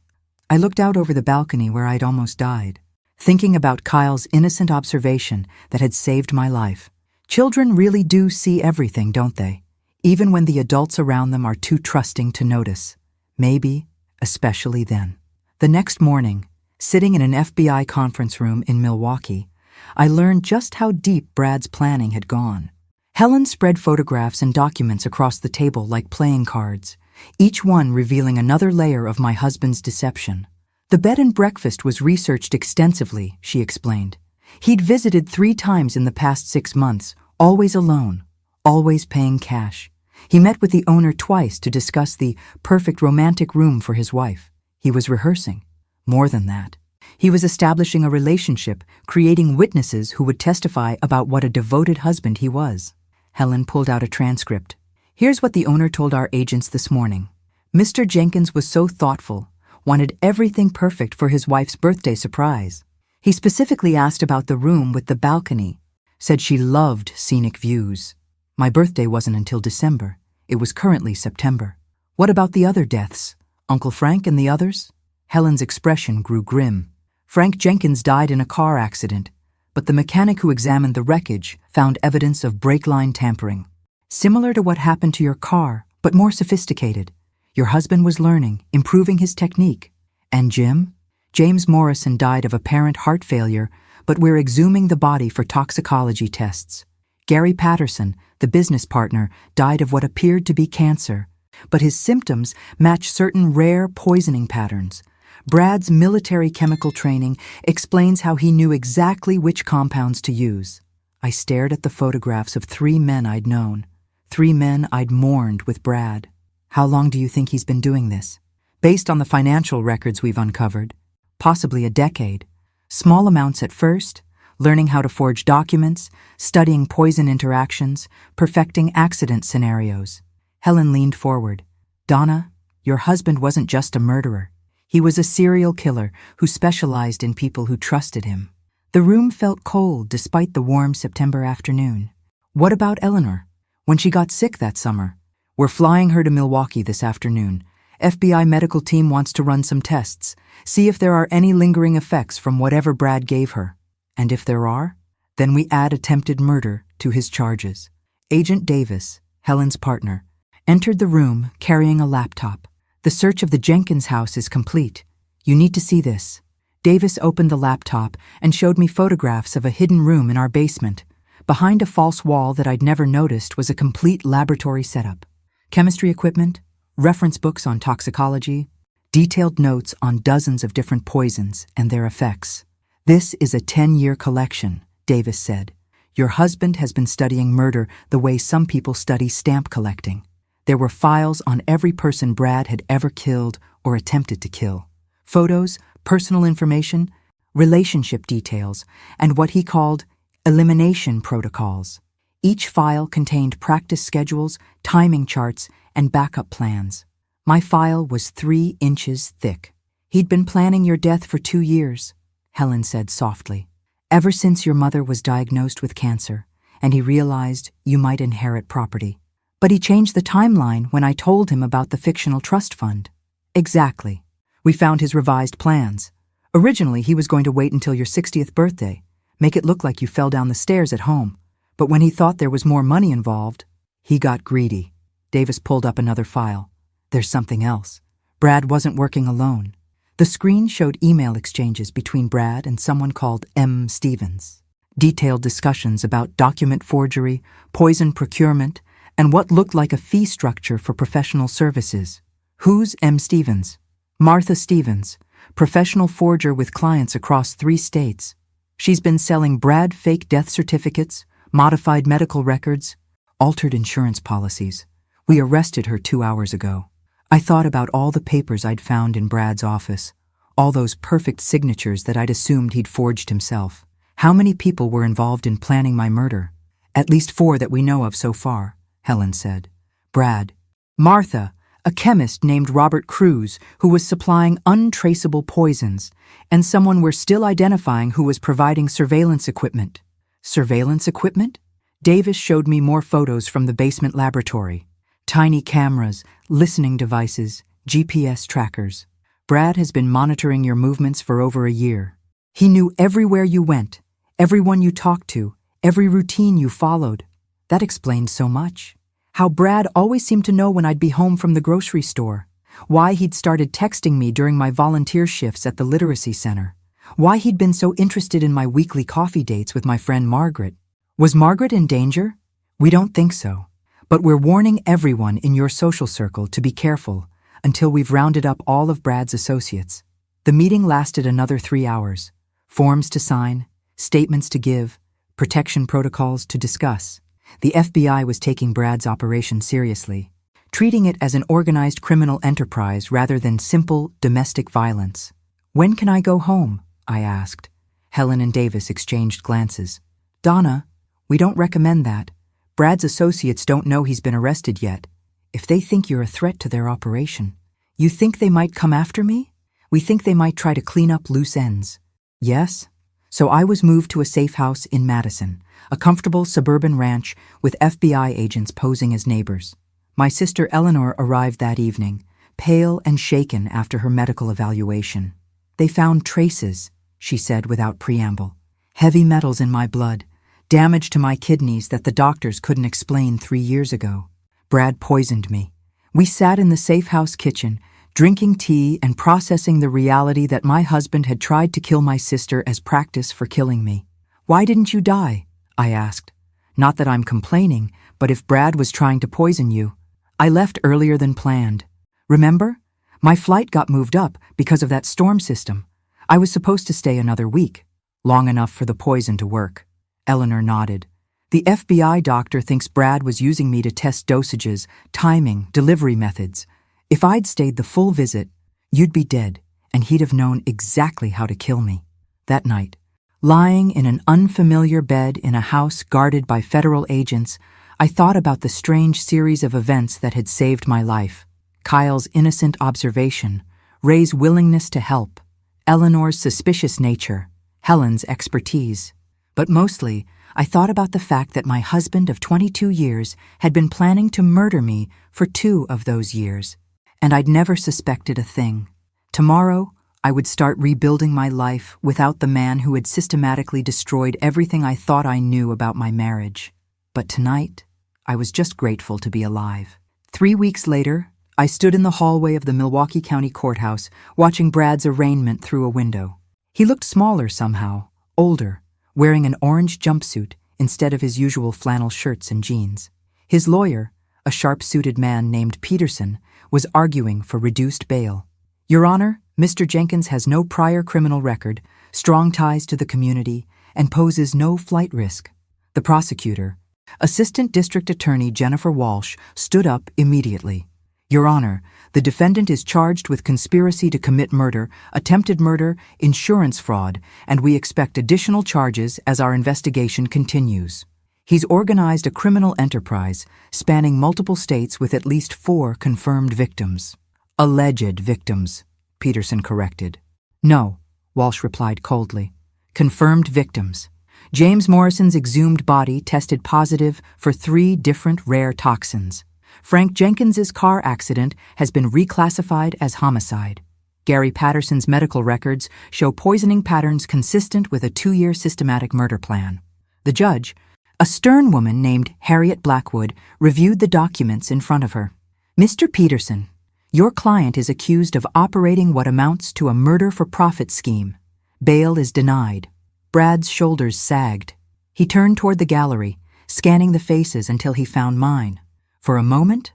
Speaker 1: I looked out over the balcony where I'd almost died, thinking about Kyle's innocent observation that had saved my life. Children really do see everything, don't they? Even when the adults around them are too trusting to notice. Maybe, especially then. The next morning, sitting in an FBI conference room in Milwaukee, I learned just how deep Brad's planning had gone. Helen spread photographs and documents across the table like playing cards, each one revealing another layer of my husband's deception. The bed and breakfast was researched extensively, she explained. He'd visited 3 times in the past 6 months, always alone, always paying cash. He met with the owner twice to discuss the perfect romantic room for his wife. He was rehearsing. More than that. He was establishing a relationship, creating witnesses who would testify about what a devoted husband he was. Helen pulled out a transcript. "Here's what the owner told our agents this morning. Mr. Jenkins was so thoughtful, wanted everything perfect for his wife's birthday surprise. He specifically asked about the room with the balcony, said she loved scenic views. My birthday wasn't until December. It was currently September. What about the other deaths? Uncle Frank and the others?" Helen's expression grew grim. "Frank Jenkins died in a car accident, but the mechanic who examined the wreckage found evidence of brake line tampering. Similar to what happened to your car, but more sophisticated. Your husband was learning, improving his technique. And Jim? James Morrison died of apparent heart failure, but we're exhuming the body for toxicology tests. Gary Patterson, the business partner, died of what appeared to be cancer, but his symptoms match certain rare poisoning patterns. Brad's military chemical training explains how he knew exactly which compounds to use." I stared at the photographs of 3 men I'd known, 3 men I'd mourned with Brad. "How long do you think he's been doing this?" "Based on the financial records we've uncovered, possibly a decade. Small amounts at first, learning how to forge documents, studying poison interactions, perfecting accident scenarios." Helen leaned forward. "Donna, your husband wasn't just a murderer. He was a serial killer who specialized in people who trusted him." The room felt cold despite the warm September afternoon. "What about Eleanor? When she got sick that summer?" "We're flying her to Milwaukee this afternoon. FBI medical team wants to run some tests, see if there are any lingering effects from whatever Brad gave her. And if there are, then we add attempted murder to his charges." Agent Davis, Helen's partner, entered the room carrying a laptop. "The search of the Jenkins house is complete. You need to see this." Davis opened the laptop and showed me photographs of a hidden room in our basement. Behind a false wall that I'd never noticed was a complete laboratory setup. Chemistry equipment, reference books on toxicology, detailed notes on dozens of different poisons and their effects. This is a 10-year collection, Davis said. Your husband has been studying murder the way some people study stamp collecting. There were files on every person Brad had ever killed or attempted to kill. Photos, personal information, relationship details, and what he called elimination protocols. Each file contained practice schedules, timing charts, and backup plans. My file was 3 inches thick. He'd been planning your death for 2 years, Helen said softly. Ever since your mother was diagnosed with cancer, and he realized you might inherit property. But he changed the timeline when I told him about the fictional trust fund. Exactly. We found his revised plans. Originally, he was going to wait until your 60th birthday, make it look like you fell down the stairs at home. But when he thought there was more money involved, he got greedy. Davis pulled up another file. There's something else. Brad wasn't working alone. The screen showed email exchanges between Brad and someone called M. Stevens. Detailed discussions about document forgery, poison procurement, and what looked like a fee structure for professional services. Who's M. Stevens? Martha Stevens, professional forger with clients across 3 states. She's been selling Brad fake death certificates, modified medical records, altered insurance policies. We arrested her 2 hours ago. I thought about all the papers I'd found in Brad's office, all those perfect signatures that I'd assumed he'd forged himself. How many people were involved in planning my murder? At least 4 that we know of so far, Helen said. Brad. Martha, a chemist named Robert Cruz who was supplying untraceable poisons, and someone we're still identifying who was providing surveillance equipment. Surveillance equipment? Davis showed me more photos from the basement laboratory. Tiny cameras, listening devices, GPS trackers. Brad has been monitoring your movements for over a year. He knew everywhere you went, everyone you talked to, every routine you followed. That explained so much. How Brad always seemed to know when I'd be home from the grocery store. Why he'd started texting me during my volunteer shifts at the literacy center. Why he'd been so interested in my weekly coffee dates with my friend Margaret. Was Margaret in danger? We don't think so. But we're warning everyone in your social circle to be careful until we've rounded up all of Brad's associates. The meeting lasted another 3 hours. Forms to sign, statements to give, protection protocols to discuss. The FBI was taking Brad's operation seriously, treating it as an organized criminal enterprise rather than simple domestic violence. When can I go home? I asked. Helen and Davis exchanged glances. Donna, we don't recommend that. Brad's associates don't know he's been arrested yet. If they think you're a threat to their operation, you think they might come after me? We think they might try to clean up loose ends. Yes? So I was moved to a safe house in Madison, a comfortable suburban ranch with FBI agents posing as neighbors. My sister Eleanor arrived that evening, pale and shaken after her medical evaluation. They found traces, she said without preamble. Heavy metals in my blood, damage to my kidneys that the doctors couldn't explain 3 years ago. Brad poisoned me. We sat in the safe house kitchen, drinking tea and processing the reality that my husband had tried to kill my sister as practice for killing me. Why didn't you die? I asked. Not that I'm complaining, but if Brad was trying to poison you. I left earlier than planned. Remember? My flight got moved up because of that storm system. I was supposed to stay another week, long enough for the poison to work. Eleanor nodded. The FBI doctor thinks Brad was using me to test dosages, timing, delivery methods. If I'd stayed the full visit, you'd be dead, and he'd have known exactly how to kill me. That night, lying in an unfamiliar bed in a house guarded by federal agents, I thought about the strange series of events that had saved my life. Kyle's innocent observation, Ray's willingness to help, Eleanor's suspicious nature, Helen's expertise. But mostly, I thought about the fact that my husband of 22 years had been planning to murder me for 2 of those years, and I'd never suspected a thing. Tomorrow, I would start rebuilding my life without the man who had systematically destroyed everything I thought I knew about my marriage. But tonight, I was just grateful to be alive. 3 weeks later, I stood in the hallway of the Milwaukee County Courthouse, watching Brad's arraignment through a window. He looked smaller somehow, older, wearing an orange jumpsuit instead of his usual flannel shirts and jeans. His lawyer, a sharp-suited man named Peterson, was arguing for reduced bail. Your Honor, Mr. Jenkins has no prior criminal record, strong ties to the community, and poses no flight risk. The prosecutor, Assistant District Attorney Jennifer Walsh, stood up immediately. Your Honor, the defendant is charged with conspiracy to commit murder, attempted murder, insurance fraud, and we expect additional charges as our investigation continues. He's organized a criminal enterprise spanning multiple states with at least 4 confirmed victims. Alleged victims, Peterson corrected. No, Walsh replied coldly. Confirmed victims. James Morrison's exhumed body tested positive for 3 different rare toxins. Frank Jenkins's car accident has been reclassified as homicide. Gary Patterson's medical records show poisoning patterns consistent with a 2-year systematic murder plan. The judge, a stern woman named Harriet Blackwood, reviewed the documents in front of her. Mr. Peterson, your client is accused of operating what amounts to a murder-for-profit scheme. Bail is denied. Brad's shoulders sagged. He turned toward the gallery, scanning the faces until he found mine. For a moment,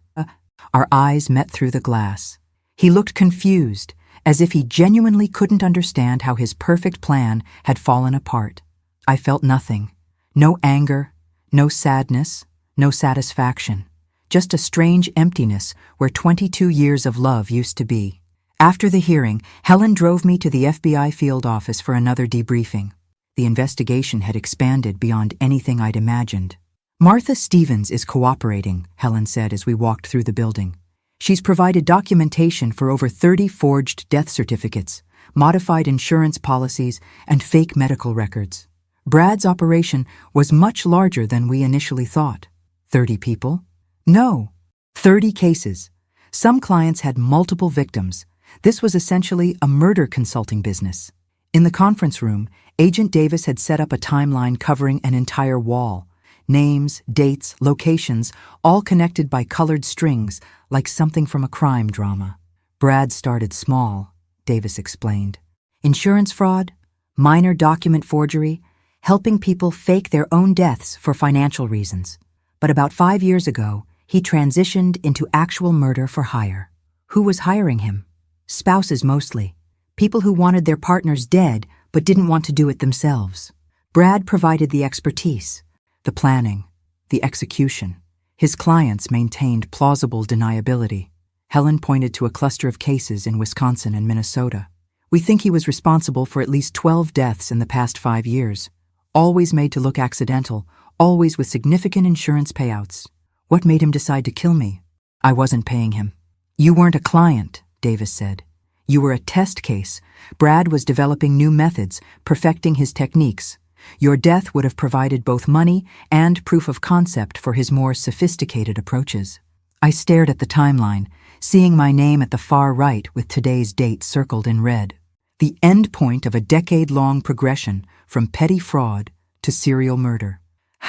Speaker 1: our eyes met through the glass. He looked confused, as if he genuinely couldn't understand how his perfect plan had fallen apart. I felt nothing. No anger, no sadness, no satisfaction. Just a strange emptiness where 22 years of love used to be. After the hearing, Helen drove me to the FBI field office for another debriefing. The investigation had expanded beyond anything I'd imagined. Martha Stevens is cooperating, Helen said as we walked through the building. She's provided documentation for over 30 forged death certificates, modified insurance policies, and fake medical records. Brad's operation was much larger than we initially thought. 30 people? No, 30 cases. Some clients had multiple victims. This was essentially a murder consulting business. In the conference room, Agent Davis had set up a timeline covering an entire wall. Names, dates, locations, all connected by colored strings, like something from a crime drama. Brad started small, Davis explained. Insurance fraud, minor document forgery, helping people fake their own deaths for financial reasons. But about 5 years ago, he transitioned into actual murder for hire. Who was hiring him? Spouses mostly. People who wanted their partners dead but didn't want to do it themselves. Brad provided the expertise, the planning, the execution. His clients maintained plausible deniability. Helen pointed to a cluster of cases in Wisconsin and Minnesota. We think he was responsible for at least 12 deaths in the past 5 years, always made to look accidental, always with significant insurance payouts. What made him decide to kill me? I wasn't paying him. You weren't a client, Davis said. You were a test case. Brad was developing new methods, perfecting his techniques. Your death would have provided both money and proof of concept for his more sophisticated approaches. I stared at the timeline, seeing my name at the far right with today's date circled in red. The end point of a decade-long progression from petty fraud to serial murder.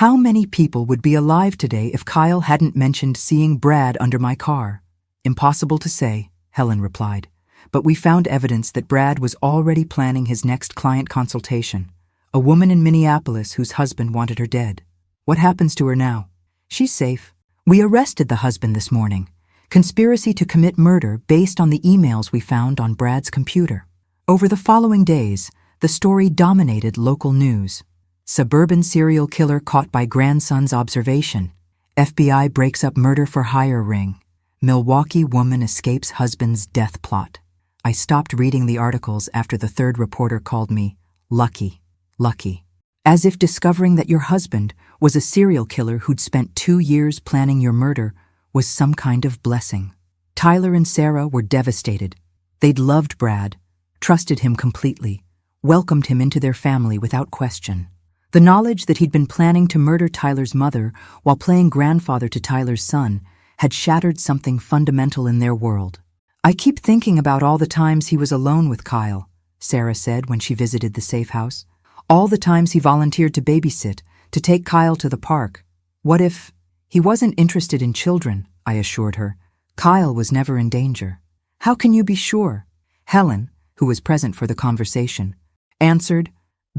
Speaker 1: How many people would be alive today if Kyle hadn't mentioned seeing Brad under my car? Impossible to say, Helen replied. But we found evidence that Brad was already planning his next client consultation. A woman in Minneapolis whose husband wanted her dead. What happens to her now? She's safe. We arrested the husband this morning. Conspiracy to commit murder based on the emails we found on Brad's computer. Over the following days, the story dominated local news. Suburban serial killer caught by grandson's observation. FBI breaks up murder for hire ring. Milwaukee woman escapes husband's death plot. I stopped reading the articles after the third reporter called me lucky. As if discovering that your husband was a serial killer who'd spent 2 years planning your murder was some kind of blessing. Tyler and Sarah were devastated. They'd loved Brad, trusted him completely, welcomed him into their family without question. The knowledge that he'd been planning to murder Tyler's mother while playing grandfather to Tyler's son had shattered something fundamental in their world. I keep thinking about all the times he was alone with Kyle, Sarah said when she visited the safe house. All the times he volunteered to babysit, to take Kyle to the park. What if he wasn't interested in children, I assured her. Kyle was never in danger. How can you be sure? Helen, who was present for the conversation, answered,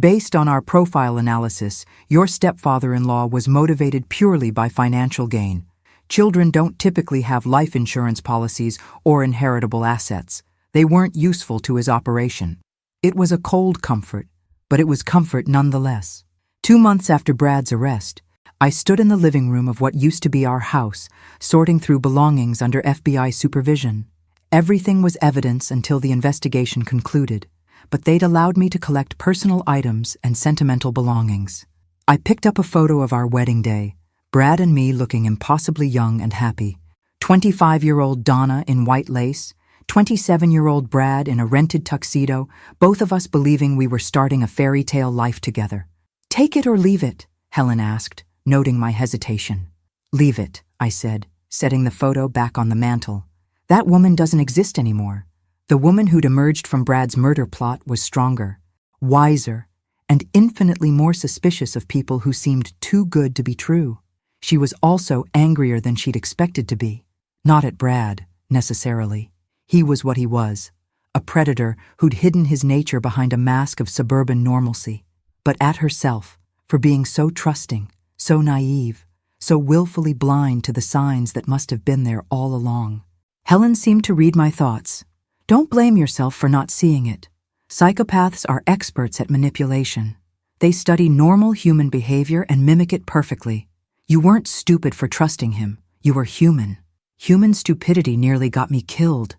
Speaker 1: based on our profile analysis, your stepfather-in-law was motivated purely by financial gain. Children don't typically have life insurance policies or inheritable assets. They weren't useful to his operation. It was a cold comfort, but it was comfort nonetheless. 2 months after Brad's arrest, I stood in the living room of what used to be our house, sorting through belongings under FBI supervision. Everything was evidence until the investigation concluded, but they'd allowed me to collect personal items and sentimental belongings. I picked up a photo of our wedding day, Brad and me looking impossibly young and happy. 25-year-old Donna in white lace, 27-year-old Brad in a rented tuxedo, both of us believing we were starting a fairy tale life together. "Take it or leave it?" Helen asked, noting my hesitation. "Leave it," I said, setting the photo back on the mantel. That woman doesn't exist anymore. The woman who'd emerged from Brad's murder plot was stronger, wiser, and infinitely more suspicious of people who seemed too good to be true. She was also angrier than she'd expected to be. Not at Brad, necessarily. He was what he was, a predator who'd hidden his nature behind a mask of suburban normalcy. But at herself, for being so trusting, so naive, so willfully blind to the signs that must have been there all along. Helen seemed to read my thoughts. "Don't blame yourself for not seeing it. Psychopaths are experts at manipulation. They study normal human behavior and mimic it perfectly. You weren't stupid for trusting him. You were human. Human stupidity nearly got me killed.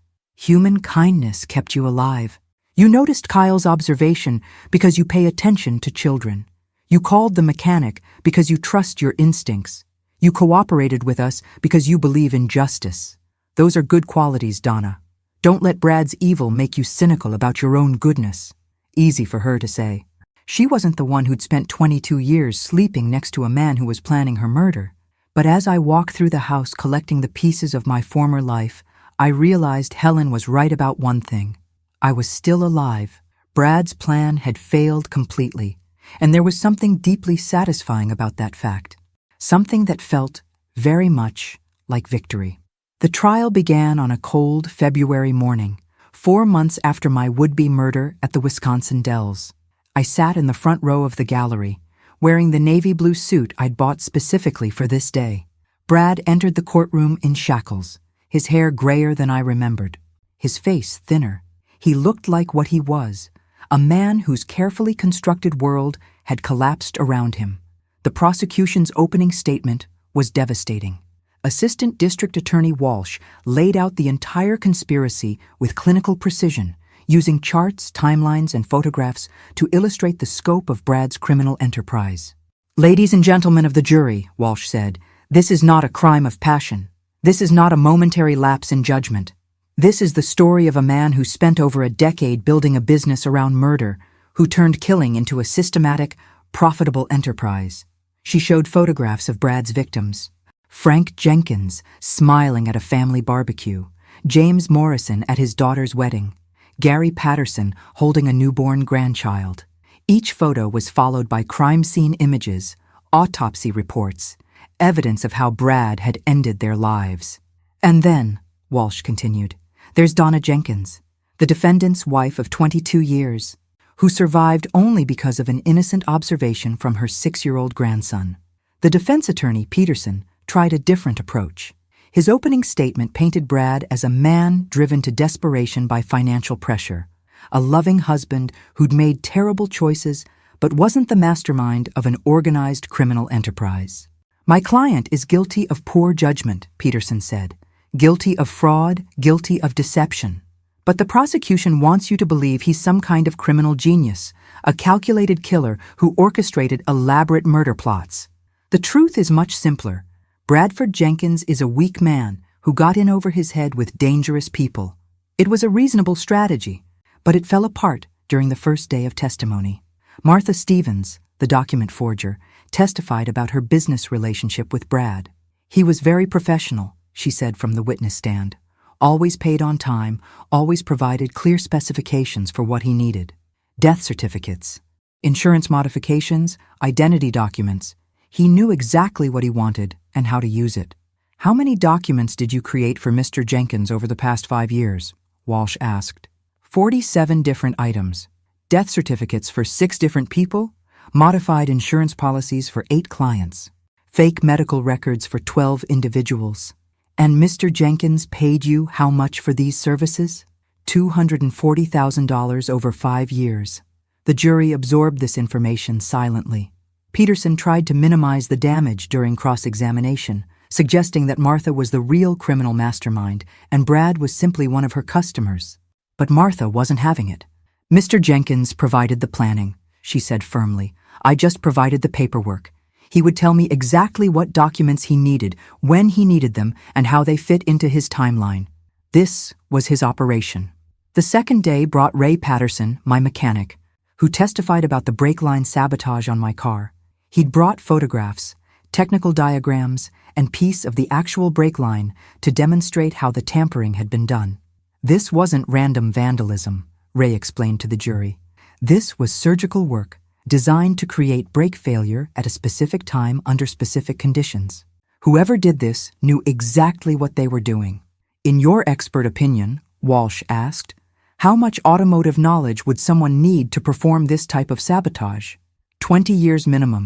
Speaker 1: Human kindness kept you alive. You noticed Kyle's observation because you pay attention to children. You called the mechanic because you trust your instincts. You cooperated with us because you believe in justice. Those are good qualities, Donna. Don't let Brad's evil make you cynical about your own goodness." Easy for her to say. She wasn't the one who'd spent 22 years sleeping next to a man who was planning her murder. But as I walked through the house collecting the pieces of my former life, I realized Helen was right about one thing. I was still alive. Brad's plan had failed completely, and there was something deeply satisfying about that fact. Something that felt very much like victory. The trial began on a cold February morning, 4 months after my would-be murder at the Wisconsin Dells. I sat in the front row of the gallery, wearing the navy blue suit I'd bought specifically for this day. Brad entered the courtroom in shackles, his hair grayer than I remembered, his face thinner. He looked like what he was, a man whose carefully constructed world had collapsed around him. The prosecution's opening statement was devastating. Assistant District Attorney Walsh laid out the entire conspiracy with clinical precision, using charts, timelines, and photographs to illustrate the scope of Brad's criminal enterprise. "Ladies and gentlemen of the jury," Walsh said, "this is not a crime of passion. This is not a momentary lapse in judgment. This is the story of a man who spent over a decade building a business around murder, who turned killing into a systematic, profitable enterprise." She showed photographs of Brad's victims. Frank Jenkins smiling at a family barbecue, James Morrison at his daughter's wedding, Gary Patterson holding a newborn grandchild. Each photo was followed by crime scene images, autopsy reports, evidence of how Brad had ended their lives. "And then," Walsh continued, "there's Donna Jenkins, the defendant's wife of 22 years, who survived only because of an innocent observation from her 6-year-old grandson." The defense attorney, Peterson, tried a different approach. His opening statement painted Brad as a man driven to desperation by financial pressure, a loving husband who'd made terrible choices but wasn't the mastermind of an organized criminal enterprise. "My client is guilty of poor judgment," Peterson said, "guilty of fraud, guilty of deception. But the prosecution wants you to believe he's some kind of criminal genius, a calculated killer who orchestrated elaborate murder plots. The truth is much simpler. Bradford Jenkins is a weak man who got in over his head with dangerous people. It was a reasonable strategy, but it fell apart during the first day of testimony. Martha Stevens, the document forger, testified about her business relationship with Brad. "He was very professional," she said from the witness stand. "Always paid on time, always provided clear specifications for what he needed. Death certificates, insurance modifications, identity documents. He knew exactly what he wanted and how to use it." "How many documents did you create for Mr. Jenkins over the past 5 years?" Walsh asked. 47 different items. Death certificates for 6 different people, modified insurance policies for 8 clients, fake medical records for 12 individuals. "And Mr. Jenkins paid you how much for these services?" $240,000 over 5 years. The jury absorbed this information silently. Peterson tried to minimize the damage during cross-examination, suggesting that Martha was the real criminal mastermind and Brad was simply one of her customers. But Martha wasn't having it. "Mr. Jenkins provided the planning," she said firmly. "I just provided the paperwork. He would tell me exactly what documents he needed, when he needed them, and how they fit into his timeline. This was his operation." The second day brought Ray Patterson, my mechanic, who testified about the brake line sabotage on my car. He'd brought photographs, technical diagrams, and piece of the actual brake line to demonstrate how the tampering had been done. "This wasn't random vandalism," Ray explained to the jury. "This was surgical work, designed to create brake failure at a specific time under specific conditions. Whoever did this knew exactly what they were doing." "In your expert opinion," Walsh asked, "how much automotive knowledge would someone need to perform this type of sabotage?" 20 years minimum.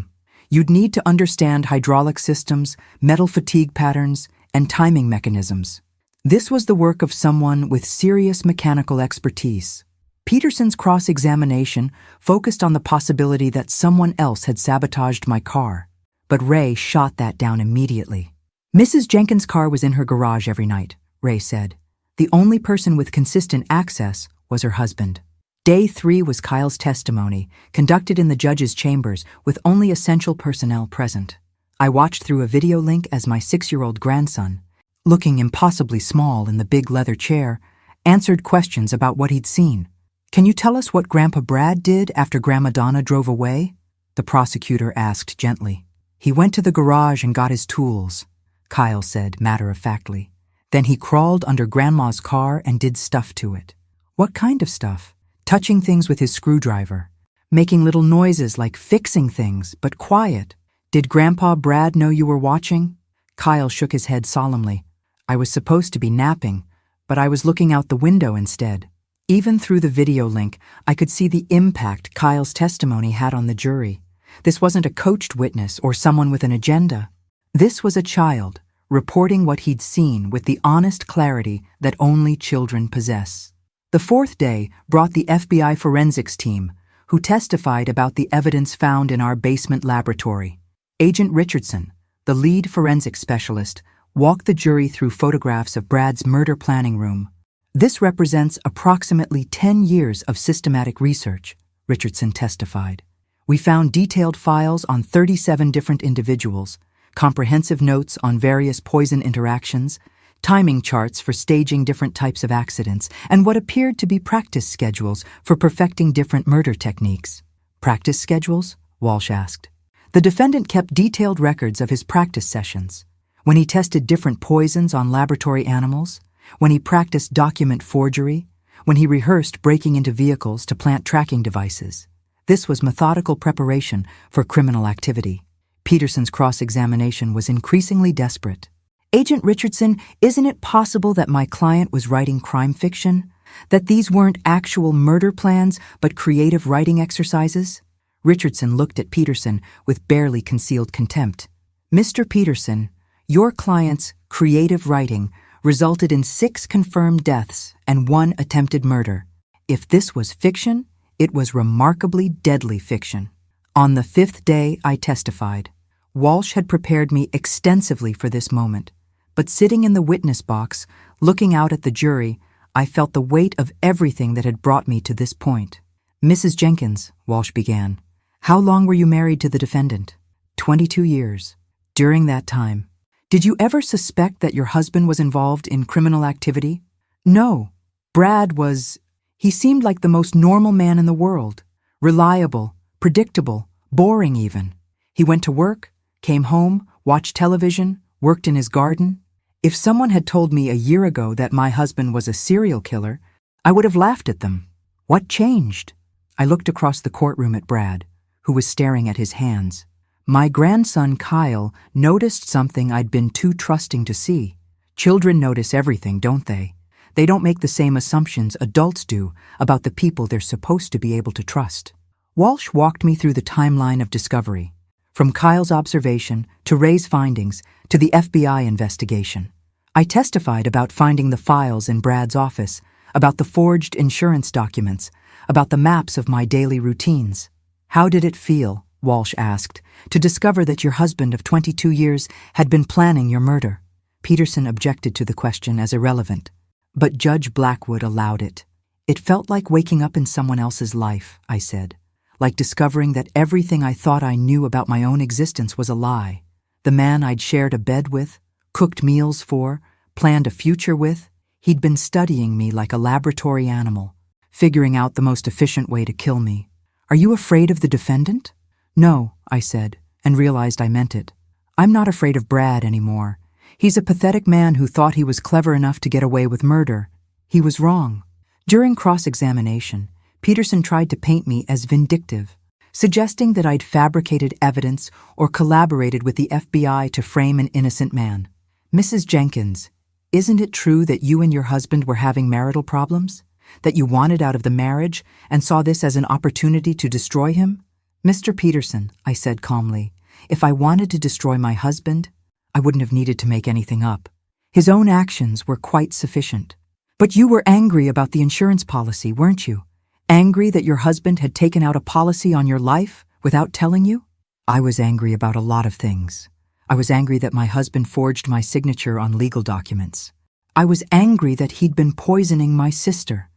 Speaker 1: You'd need to understand hydraulic systems, metal fatigue patterns, and timing mechanisms. This was the work of someone with serious mechanical expertise. Peterson's cross-examination focused on the possibility that someone else had sabotaged my car, but Ray shot that down immediately. "Mrs. Jenkins' car was in her garage every night," Ray said. "The only person with consistent access was her husband." Day 3 was Kyle's testimony, conducted in the judge's chambers with only essential personnel present. I watched through a video link as my 6-year-old grandson, looking impossibly small in the big leather chair, answered questions about what he'd seen. "Can you tell us what Grandpa Brad did after Grandma Donna drove away?" the prosecutor asked gently. "He went to the garage and got his tools," Kyle said matter-of-factly. "Then he crawled under Grandma's car and did stuff to it." "What kind of stuff?" "Touching things with his screwdriver, making little noises like fixing things, but quiet." "Did Grandpa Brad know you were watching?" Kyle shook his head solemnly. "I was supposed to be napping, but I was looking out the window instead." Even through the video link, I could see the impact Kyle's testimony had on the jury. This wasn't a coached witness or someone with an agenda. This was a child reporting what he'd seen with the honest clarity that only children possess. The fourth day brought the FBI forensics team, who testified about the evidence found in our basement laboratory. Agent Richardson, the lead forensics specialist, walked the jury through photographs of Brad's murder planning room. "This represents approximately 10 years of systematic research," Richardson testified. "We found detailed files on 37 different individuals, comprehensive notes on various poison interactions, timing charts for staging different types of accidents, and what appeared to be practice schedules for perfecting different murder techniques." "Practice schedules?" Walsh asked. "The defendant kept detailed records of his practice sessions, when he tested different poisons on laboratory animals, when he practiced document forgery, when he rehearsed breaking into vehicles to plant tracking devices. This was methodical preparation for criminal activity." Peterson's cross-examination was increasingly desperate. "Agent Richardson, isn't it possible that my client was writing crime fiction? That these weren't actual murder plans, but creative writing exercises?" Richardson looked at Peterson with barely concealed contempt. "Mr. Peterson, your client's creative writing resulted in 6 confirmed deaths and 1 attempted murder. If this was fiction, it was remarkably deadly fiction." On the 5th day, I testified. Walsh had prepared me extensively for this moment, but sitting in the witness box, looking out at the jury, I felt the weight of everything that had brought me to this point. "Mrs. Jenkins," Walsh began, "how long were you married to the defendant?" 22 years. "During that time, did you ever suspect that your husband was involved in criminal activity?" "No. Brad was... he seemed like the most normal man in the world. Reliable, predictable, boring even. He went to work, came home, watched television, worked in his garden. If someone had told me a year ago that my husband was a serial killer, I would have laughed at them. What changed?" I looked across the courtroom at Brad, who was staring at his hands. My grandson Kyle noticed something I'd been too trusting to see. Children notice everything, don't they? They don't make the same assumptions adults do about the people they're supposed to be able to trust. Walsh walked me through the timeline of discovery, from Kyle's observation to Ray's findings to the FBI investigation. I testified about finding the files in Brad's office, about the forged insurance documents, about the maps of my daily routines. How did it feel, Walsh asked, to discover that your husband of 22 years had been planning your murder? Peterson objected to the question as irrelevant, but Judge Blackwood allowed it. It felt like waking up in someone else's life, I said, like discovering that everything I thought I knew about my own existence was a lie. The man I'd shared a bed with, cooked meals for, planned a future with, he'd been studying me like a laboratory animal, figuring out the most efficient way to kill me. Are you afraid of the defendant? No, I said, and realized I meant it. I'm not afraid of Brad anymore. He's a pathetic man who thought he was clever enough to get away with murder. He was wrong. During cross-examination, Peterson tried to paint me as vindictive, suggesting that I'd fabricated evidence or collaborated with the FBI to frame an innocent man. Mrs. Jenkins, isn't it true that you and your husband were having marital problems? That you wanted out of the marriage and saw this as an opportunity to destroy him? Mr. Peterson, I said calmly, if I wanted to destroy my husband, I wouldn't have needed to make anything up. His own actions were quite sufficient. But you were angry about the insurance policy, weren't you? Angry that your husband had taken out a policy on your life without telling you? I was angry about a lot of things. I was angry that my husband forged my signature on legal documents. I was angry that he'd been poisoning my sister.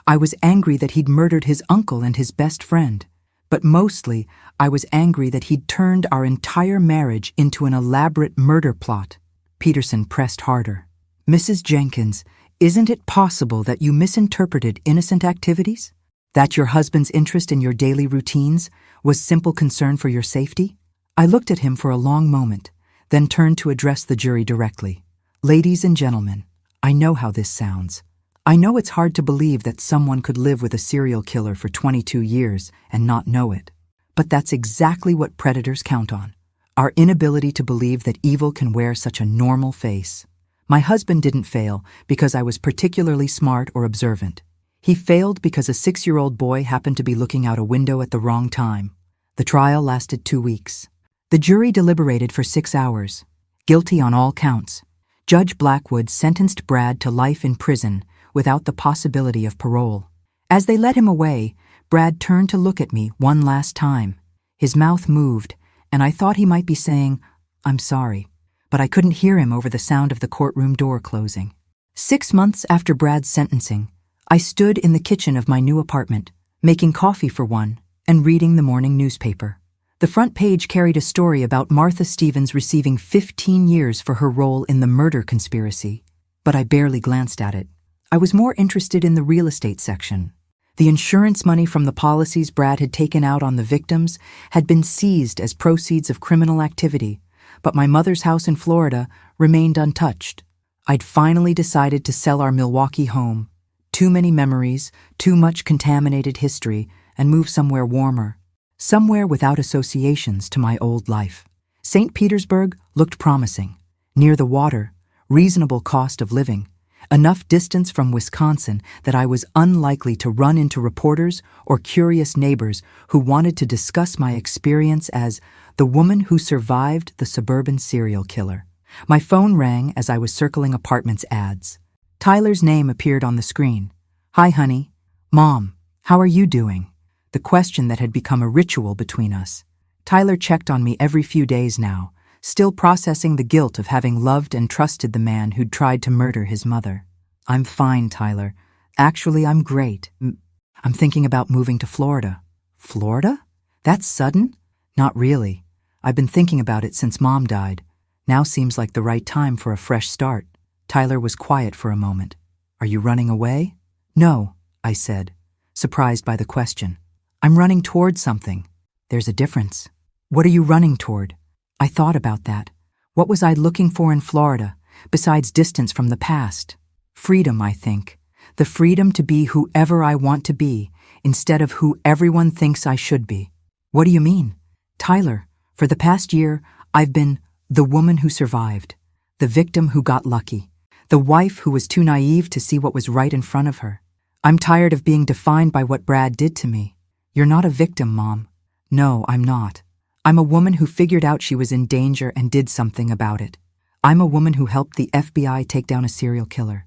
Speaker 1: I was angry that he'd murdered his uncle and his best friend. But mostly, I was angry that he'd turned our entire marriage into an elaborate murder plot. Peterson pressed harder. Mrs. Jenkins, isn't it possible that you misinterpreted innocent activities? That your husband's interest in your daily routines was simple concern for your safety? I looked at him for a long moment, then turned to address the jury directly. Ladies and gentlemen, I know how this sounds. I know it's hard to believe that someone could live with a serial killer for 22 years and not know it. But that's exactly what predators count on. Our inability to believe that evil can wear such a normal face. My husband didn't fail because I was particularly smart or observant. He failed because a 6-year-old boy happened to be looking out a window at the wrong time. The trial lasted 2 weeks. The jury deliberated for 6 hours. Guilty on all counts. Judge Blackwood sentenced Brad to life in prison without the possibility of parole. As they led him away, Brad turned to look at me one last time. His mouth moved, and I thought he might be saying, "I'm sorry." But I couldn't hear him over the sound of the courtroom door closing. 6 months after Brad's sentencing, I stood in the kitchen of my new apartment, making coffee for one and reading the morning newspaper. The front page carried a story about Martha Stevens receiving 15 years for her role in the murder conspiracy, but I barely glanced at it. I was more interested in the real estate section. The insurance money from the policies Brad had taken out on the victims had been seized as proceeds of criminal activity, but my mother's house in Florida remained untouched. I'd finally decided to sell our Milwaukee home. Too many memories, too much contaminated history, and move somewhere warmer. Somewhere without associations to my old life. St. Petersburg looked promising. Near the water, reasonable cost of living. Enough distance from Wisconsin that I was unlikely to run into reporters or curious neighbors who wanted to discuss my experience as the woman who survived the suburban serial killer. My phone rang as I was circling apartments ads. Tyler's name appeared on the screen. "Hi, honey." "Mom, how are you doing?" The question that had become a ritual between us. Tyler checked on me every few days now, still processing the guilt of having loved and trusted the man who'd tried to murder his mother. "I'm fine, Tyler. Actually, I'm great. I'm thinking about moving to Florida." "Florida? That's sudden?" "Not really. I've been thinking about it since Mom died. Now seems like the right time for a fresh start." Tyler was quiet for a moment. "Are you running away?" "No," I said, surprised by the question. "I'm running toward something." "There's a difference." "What are you running toward?" I thought about that. What was I looking for in Florida, besides distance from the past? Freedom, I think. The freedom to be whoever I want to be, instead of who everyone thinks I should be. "What do you mean?" "Tyler, for the past year, I've been the woman who survived, the victim who got lucky, the wife who was too naive to see what was right in front of her. I'm tired of being defined by what Brad did to me." "You're not a victim, Mom." "No, I'm not. I'm a woman who figured out she was in danger and did something about it. I'm a woman who helped the FBI take down a serial killer.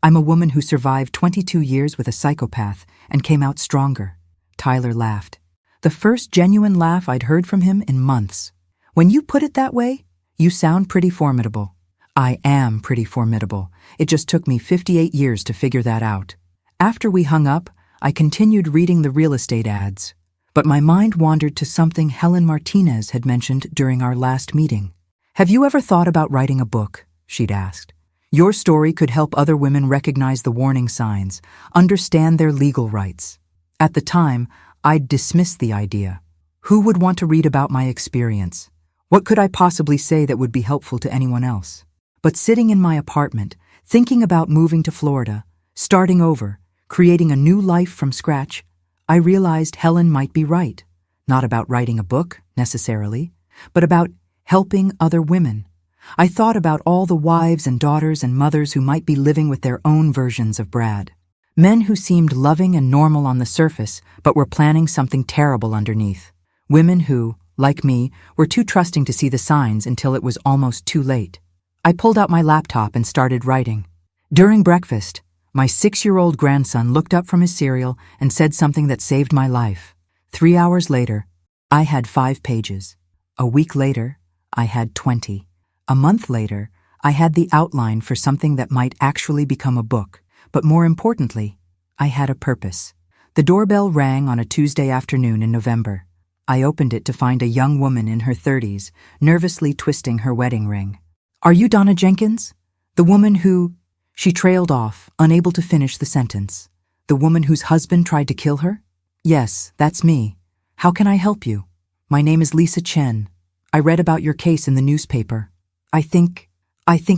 Speaker 1: I'm a woman who survived 22 years with a psychopath and came out stronger. Tyler laughed. The first genuine laugh I'd heard from him in months. When you put it that way, you sound pretty formidable. I am pretty formidable. It just took me 58 years to figure that out. After we hung up, I continued reading the real estate ads. But my mind wandered to something Helen Martinez had mentioned during our last meeting. Have you ever thought about writing a book? She'd asked. Your story could help other women recognize the warning signs, understand their legal rights. At the time, I'd dismissed the idea. Who would want to read about my experience? What could I possibly say that would be helpful to anyone else? But sitting in my apartment, thinking about moving to Florida, starting over, creating a new life from scratch, I realized Helen might be right. Not about writing a book, necessarily, but about helping other women. I thought about all the wives and daughters and mothers who might be living with their own versions of Brad. Men who seemed loving and normal on the surface, but were planning something terrible underneath. Women who, like me, were too trusting to see the signs until it was almost too late. I pulled out my laptop and started writing. During breakfast, my 6-year-old grandson looked up from his cereal and said something that saved my life. 3 hours later, I had 5 pages. A week later, I had 20. A month later, I had the outline for something that might actually become a book. But more importantly, I had a purpose. The doorbell rang on a Tuesday afternoon in November. I opened it to find a young woman in her 30s, nervously twisting her wedding ring. Are you Donna Jenkins? The woman who... She trailed off, unable to finish the sentence. The woman whose husband tried to kill her? Yes, that's me. How can I help you? My name is Lisa Chen. I read about your case in the newspaper. I think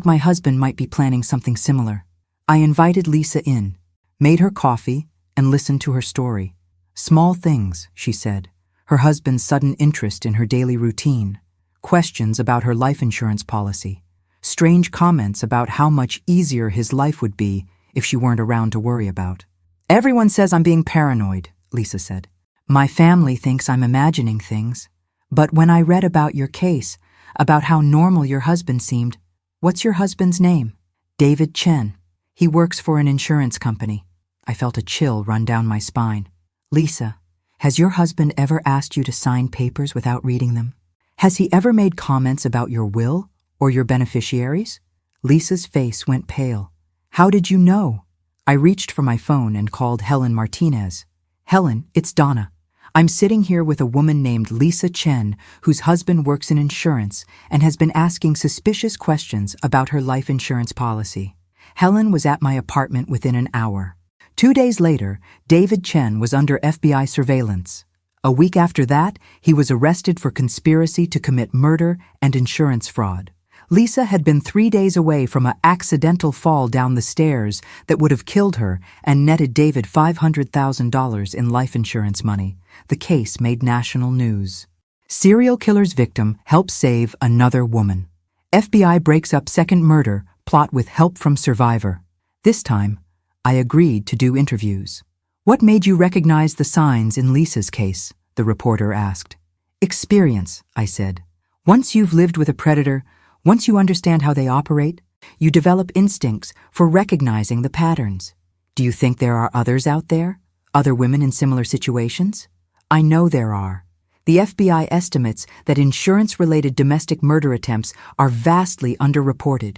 Speaker 1: my husband might be planning something similar. I invited Lisa in, made her coffee, and listened to her story. Small things, she said. Her husband's sudden interest in her daily routine. Questions about her life insurance policy. Strange comments about how much easier his life would be if she weren't around to worry about. Everyone says I'm being paranoid, Lisa said. My family thinks I'm imagining things. But when I read about your case, about how normal your husband seemed, what's your husband's name? David Chen. He works for an insurance company. I felt a chill run down my spine. Lisa, has your husband ever asked you to sign papers without reading them? Has he ever made comments about your will or your beneficiaries? Lisa's face went pale. How did you know? I reached for my phone and called Helen Martinez. Helen, it's Donna. I'm sitting here with a woman named Lisa Chen, whose husband works in insurance and has been asking suspicious questions about her life insurance policy. Helen was at my apartment within an hour. 2 days later, David Chen was under FBI surveillance. A week after that, he was arrested for conspiracy to commit murder and insurance fraud. Lisa had been 3 days away from an accidental fall down the stairs that would have killed her and netted David $500,000 in life insurance money. The case made national news. Serial killer's victim helps save another woman. FBI breaks up second murder plot with help from survivor. This time, I agreed to do interviews. What made you recognize the signs in Lisa's case? The reporter asked. Experience, I said. Once you've lived with a predator, once you understand how they operate, you develop instincts for recognizing the patterns. Do you think there are others out there? Other women in similar situations? I know there are. The FBI estimates that insurance-related domestic murder attempts are vastly underreported.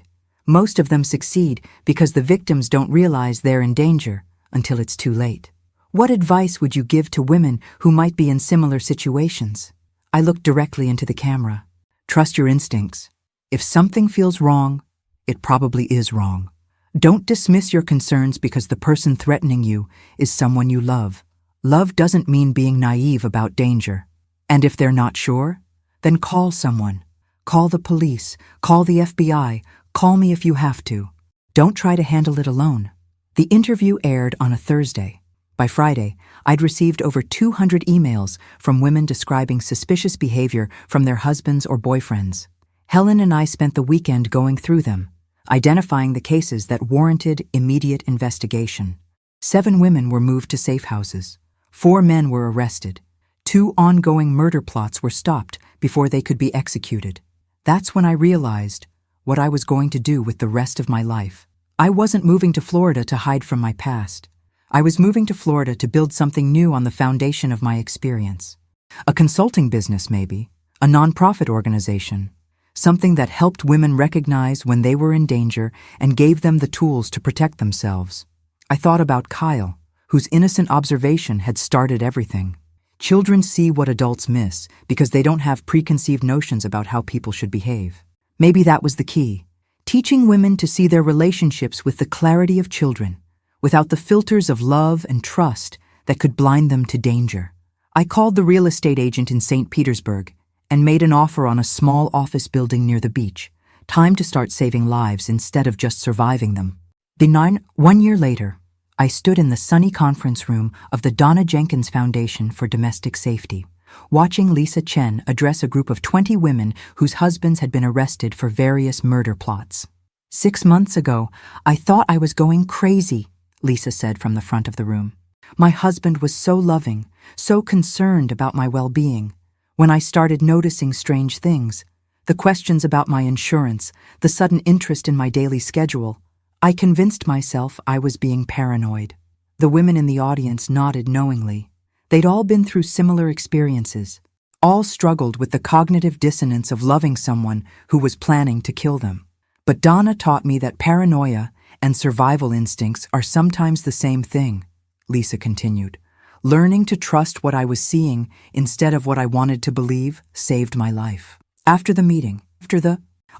Speaker 1: Most of them succeed because the victims don't realize they're in danger until it's too late. What advice would you give to women who might be in similar situations? I looked directly into the camera. Trust your instincts. If something feels wrong, it probably is wrong. Don't dismiss your concerns because the person threatening you is someone you love. Love doesn't mean being naive about danger. And if they're not sure, then call someone. Call the police, call the FBI, call me if you have to. Don't try to handle it alone. The interview aired on a Thursday. By Friday, I'd received over 200 emails from women describing suspicious behavior from their husbands or boyfriends. Helen and I spent the weekend going through them, identifying the cases that warranted immediate investigation. 7 women were moved to safe houses. 4 men were arrested. 2 ongoing murder plots were stopped before they could be executed. That's when I realized what I was going to do with the rest of my life. I wasn't moving to Florida to hide from my past. I was moving to Florida to build something new on the foundation of my experience. A consulting business, maybe. A nonprofit organization. Something that helped women recognize when they were in danger and gave them the tools to protect themselves. I thought about Kyle, whose innocent observation had started everything. Children see what adults miss because they don't have preconceived notions about how people should behave. Maybe that was the key. Teaching women to see their relationships with the clarity of children, without the filters of love and trust that could blind them to danger. I called the real estate agent in St. Petersburg and made an offer on a small office building near the beach. Time to start saving lives instead of just surviving them. 1 year later, I stood in the sunny conference room of the Donna Jenkins Foundation for Domestic Safety, watching Lisa Chen address a group of 20 women whose husbands had been arrested for various murder plots. 6 months ago, I thought I was going crazy, Lisa said from the front of the room. My husband was so loving, so concerned about my well-being. When I started noticing strange things, the questions about my insurance, the sudden interest in my daily schedule, I convinced myself I was being paranoid. The women in the audience nodded knowingly. They'd all been through similar experiences. All struggled with the cognitive dissonance of loving someone who was planning to kill them. But Donna taught me that paranoia and survival instincts are sometimes the same thing, Lisa continued. Learning to trust what I was seeing instead of what I wanted to believe saved my life. After the meeting,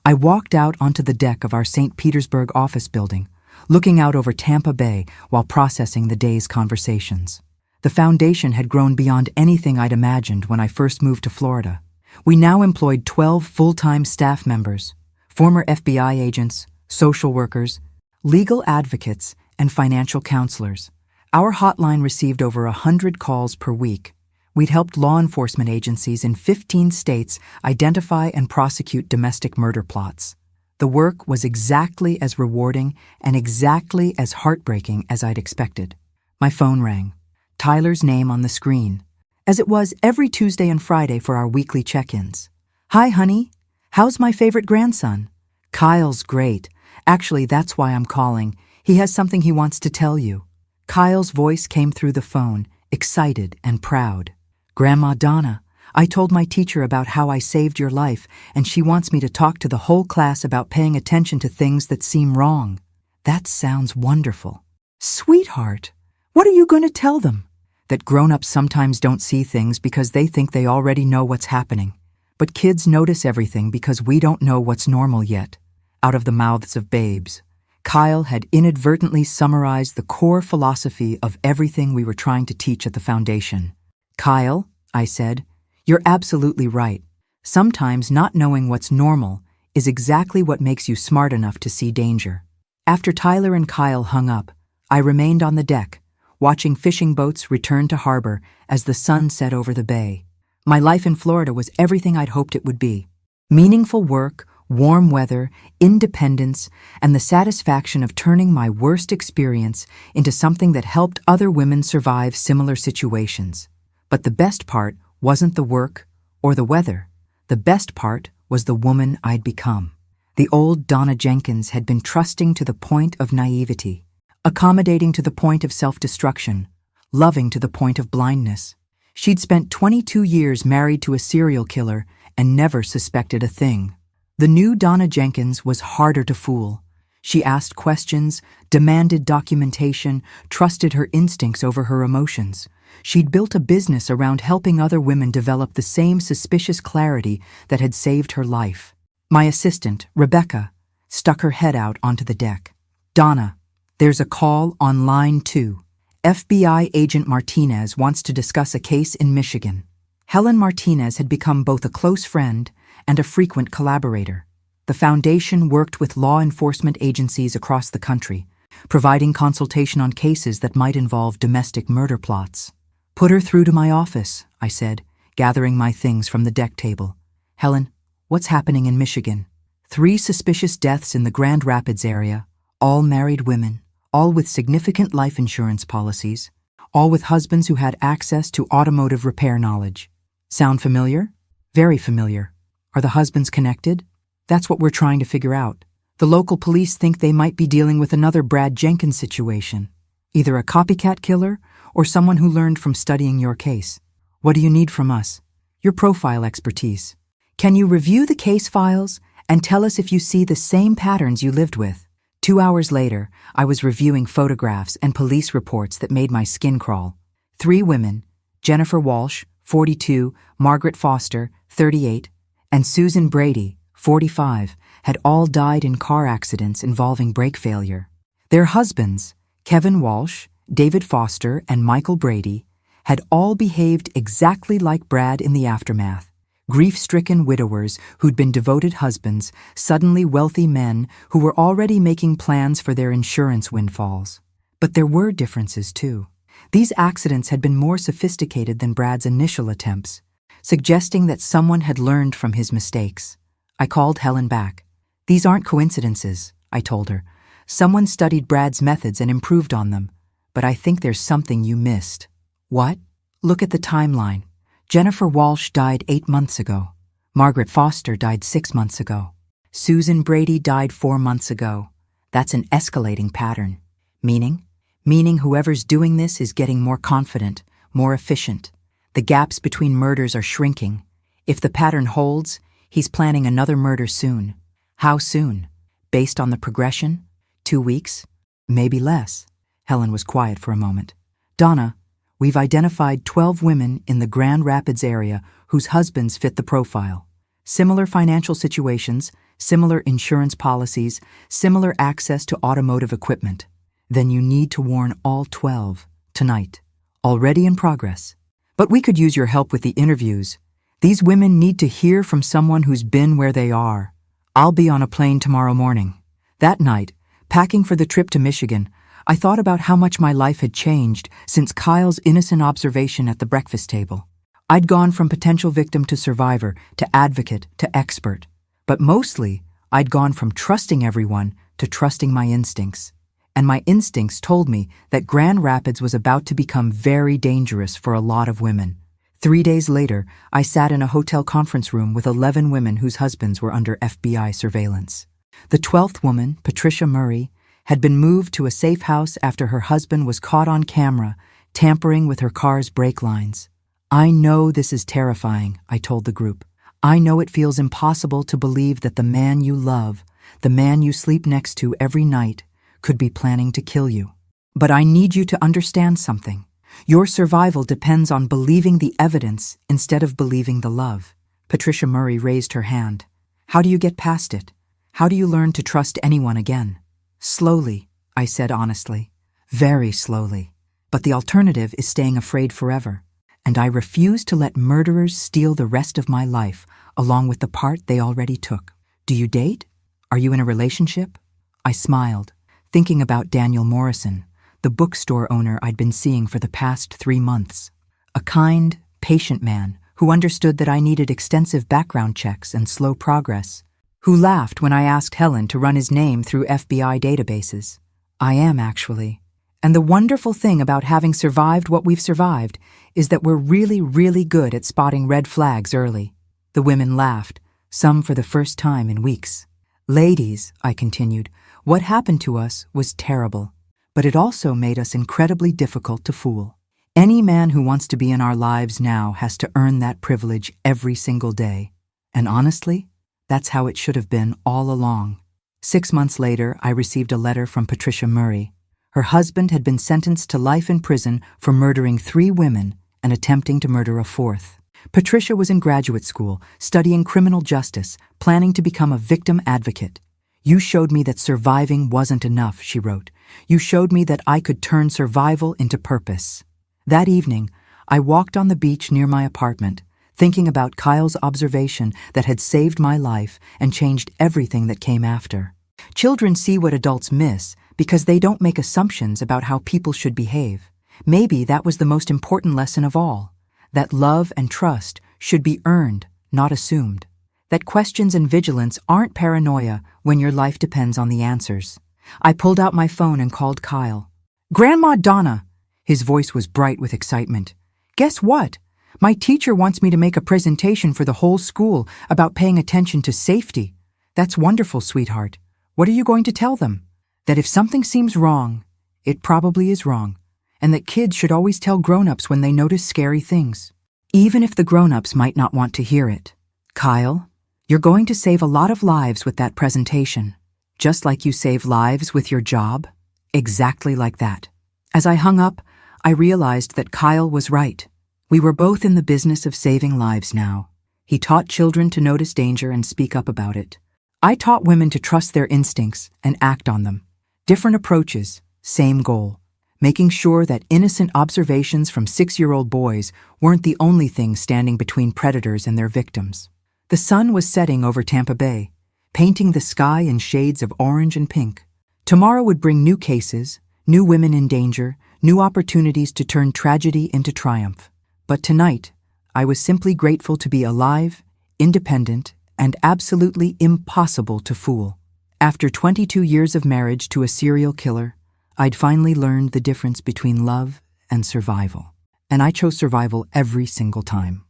Speaker 1: I walked out onto the deck of our St. Petersburg office building, looking out over Tampa Bay while processing the day's conversations. The foundation had grown beyond anything I'd imagined when I first moved to Florida. We now employed 12 full-time staff members, former FBI agents, social workers, legal advocates, and financial counselors. Our hotline received over 100 calls per week. We'd helped law enforcement agencies in 15 states identify and prosecute domestic murder plots. The work was exactly as rewarding and exactly as heartbreaking as I'd expected. My phone rang. Tyler's name on the screen, as it was every Tuesday and Friday for our weekly check-ins. Hi, honey. How's my favorite grandson? Kyle's great. Actually, that's why I'm calling. He has something he wants to tell you. Kyle's voice came through the phone, excited and proud. Grandma Donna, I told my teacher about how I saved your life, and she wants me to talk to the whole class about paying attention to things that seem wrong. That sounds wonderful. Sweetheart, what are you going to tell them? That grown-ups sometimes don't see things because they think they already know what's happening. But kids notice everything because we don't know what's normal yet. Out of the mouths of babes. Kyle had inadvertently summarized the core philosophy of everything we were trying to teach at the foundation. Kyle, I said, you're absolutely right. Sometimes not knowing what's normal is exactly what makes you smart enough to see danger. After Tyler and Kyle hung up, I remained on the deck, watching fishing boats return to harbor as the sun set over the bay. My life in Florida was everything I'd hoped it would be. Meaningful work, warm weather, independence, and the satisfaction of turning my worst experience into something that helped other women survive similar situations. But the best part wasn't the work or the weather. The best part was the woman I'd become. The old Donna Jenkins had been trusting to the point of naivety, accommodating to the point of self-destruction, loving to the point of blindness. She'd spent 22 years married to a serial killer and never suspected a thing. The new Donna Jenkins was harder to fool. She asked questions, demanded documentation, trusted her instincts over her emotions. She'd built a business around helping other women develop the same suspicious clarity that had saved her life. My assistant, Rebecca, stuck her head out onto the deck. Donna, there's a call on line 2. FBI agent Martinez wants to discuss a case in Michigan. Helen Martinez had become both a close friend and a frequent collaborator. The foundation worked with law enforcement agencies across the country, providing consultation on cases that might involve domestic murder plots. Put her through to my office, I said, gathering my things from the deck table. Helen, what's happening in Michigan? 3 suspicious deaths in the Grand Rapids area, all married women, all with significant life insurance policies, all with husbands who had access to automotive repair knowledge. Sound familiar? Very familiar. Are the husbands connected? That's what we're trying to figure out. The local police think they might be dealing with another Brad Jenkins situation, either a copycat killer or someone who learned from studying your case. What do you need from us? Your profile expertise. Can you review the case files and tell us if you see the same patterns you lived with? 2 hours later, I was reviewing photographs and police reports that made my skin crawl. 3 women, Jennifer Walsh, 42, Margaret Foster, 38, and Susan Brady, 45, had all died in car accidents involving brake failure. Their husbands, Kevin Walsh, David Foster, and Michael Brady, had all behaved exactly like Brad in the aftermath. Grief-stricken widowers who'd been devoted husbands, suddenly wealthy men who were already making plans for their insurance windfalls. But there were differences, too. These accidents had been more sophisticated than Brad's initial attempts, suggesting that someone had learned from his mistakes. I called Helen back. "These aren't coincidences," I told her. "Someone studied Brad's methods and improved on them. But I think there's something you missed." "What?" "Look at the timeline. Jennifer Walsh died 8 months ago. Margaret Foster died 6 months ago. Susan Brady died 4 months ago. That's an escalating pattern. Meaning? Meaning whoever's doing this is getting more confident, more efficient. The gaps between murders are shrinking. If the pattern holds, he's planning another murder soon. How soon? Based on the progression? 2 weeks? Maybe less." Helen was quiet for a moment. "Donna, we've identified 12 women in the Grand Rapids area whose husbands fit the profile. Similar financial situations, similar insurance policies, similar access to automotive equipment. Then you need to warn all 12, tonight. Already in progress. But we could use your help with the interviews. These women need to hear from someone who's been where they are. I'll be on a plane tomorrow morning." That night, packing for the trip to Michigan, I thought about how much my life had changed since Kyle's innocent observation at the breakfast table. I'd gone from potential victim to survivor, to advocate, to expert. But mostly, I'd gone from trusting everyone to trusting my instincts. And my instincts told me that Grand Rapids was about to become very dangerous for a lot of women. 3 days later, I sat in a hotel conference room with 11 women whose husbands were under FBI surveillance. The 12th woman, Patricia Murray, had been moved to a safe house after her husband was caught on camera tampering with her car's brake lines. "I know this is terrifying," I told the group. "I know it feels impossible to believe that the man you love, the man you sleep next to every night, could be planning to kill you. But I need you to understand something. Your survival depends on believing the evidence instead of believing the love." Patricia Murray raised her hand. "How do you get past it? How do you learn to trust anyone again?" "Slowly," I said honestly. "Very slowly. But the alternative is staying afraid forever. And I refuse to let murderers steal the rest of my life, along with the part they already took." "Do you date? Are you in a relationship?" I smiled, thinking about Daniel Morrison, the bookstore owner I'd been seeing for the past 3 months. A kind, patient man who understood that I needed extensive background checks and slow progress, who laughed when I asked Helen to run his name through FBI databases. "I am, actually. And the wonderful thing about having survived what we've survived is that we're really, really good at spotting red flags early." The women laughed, some for the first time in weeks. "Ladies," I continued, "what happened to us was terrible, but it also made us incredibly difficult to fool. Any man who wants to be in our lives now has to earn that privilege every single day. And honestly, that's how it should have been all along." 6 months later, I received a letter from Patricia Murray. Her husband had been sentenced to life in prison for murdering 3 women and attempting to murder a 4th. Patricia was in graduate school, studying criminal justice, planning to become a victim advocate. "You showed me that surviving wasn't enough," she wrote. "You showed me that I could turn survival into purpose." That evening, I walked on the beach near my apartment, thinking about Kyle's observation that had saved my life and changed everything that came after. Children see what adults miss because they don't make assumptions about how people should behave. Maybe that was the most important lesson of all, that love and trust should be earned, not assumed. That questions and vigilance aren't paranoia when your life depends on the answers. I pulled out my phone and called Kyle. "Grandma Donna!" His voice was bright with excitement. "Guess what? My teacher wants me to make a presentation for the whole school about paying attention to safety." "That's wonderful, sweetheart. What are you going to tell them? That if something seems wrong, it probably is wrong, and that kids should always tell grown-ups when they notice scary things, even if the grown-ups might not want to hear it. Kyle, you're going to save a lot of lives with that presentation, just like you save lives with your job. Exactly like that. As I hung up, I realized that Kyle was right. We were both in the business of saving lives now. He taught children to notice danger and speak up about it. I taught women to trust their instincts and act on them. Different approaches, same goal. Making sure that innocent observations from 6-year-old boys weren't the only thing standing between predators and their victims. The sun was setting over Tampa Bay, painting the sky in shades of orange and pink. Tomorrow would bring new cases, new women in danger, new opportunities to turn tragedy into triumph. But tonight, I was simply grateful to be alive, independent, and absolutely impossible to fool. After 22 years of marriage to a serial killer, I'd finally learned the difference between love and survival. And I chose survival every single time.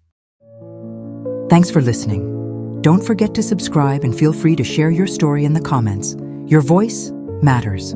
Speaker 1: Thanks for listening. Don't forget to subscribe and feel free to share your story in the comments. Your voice matters.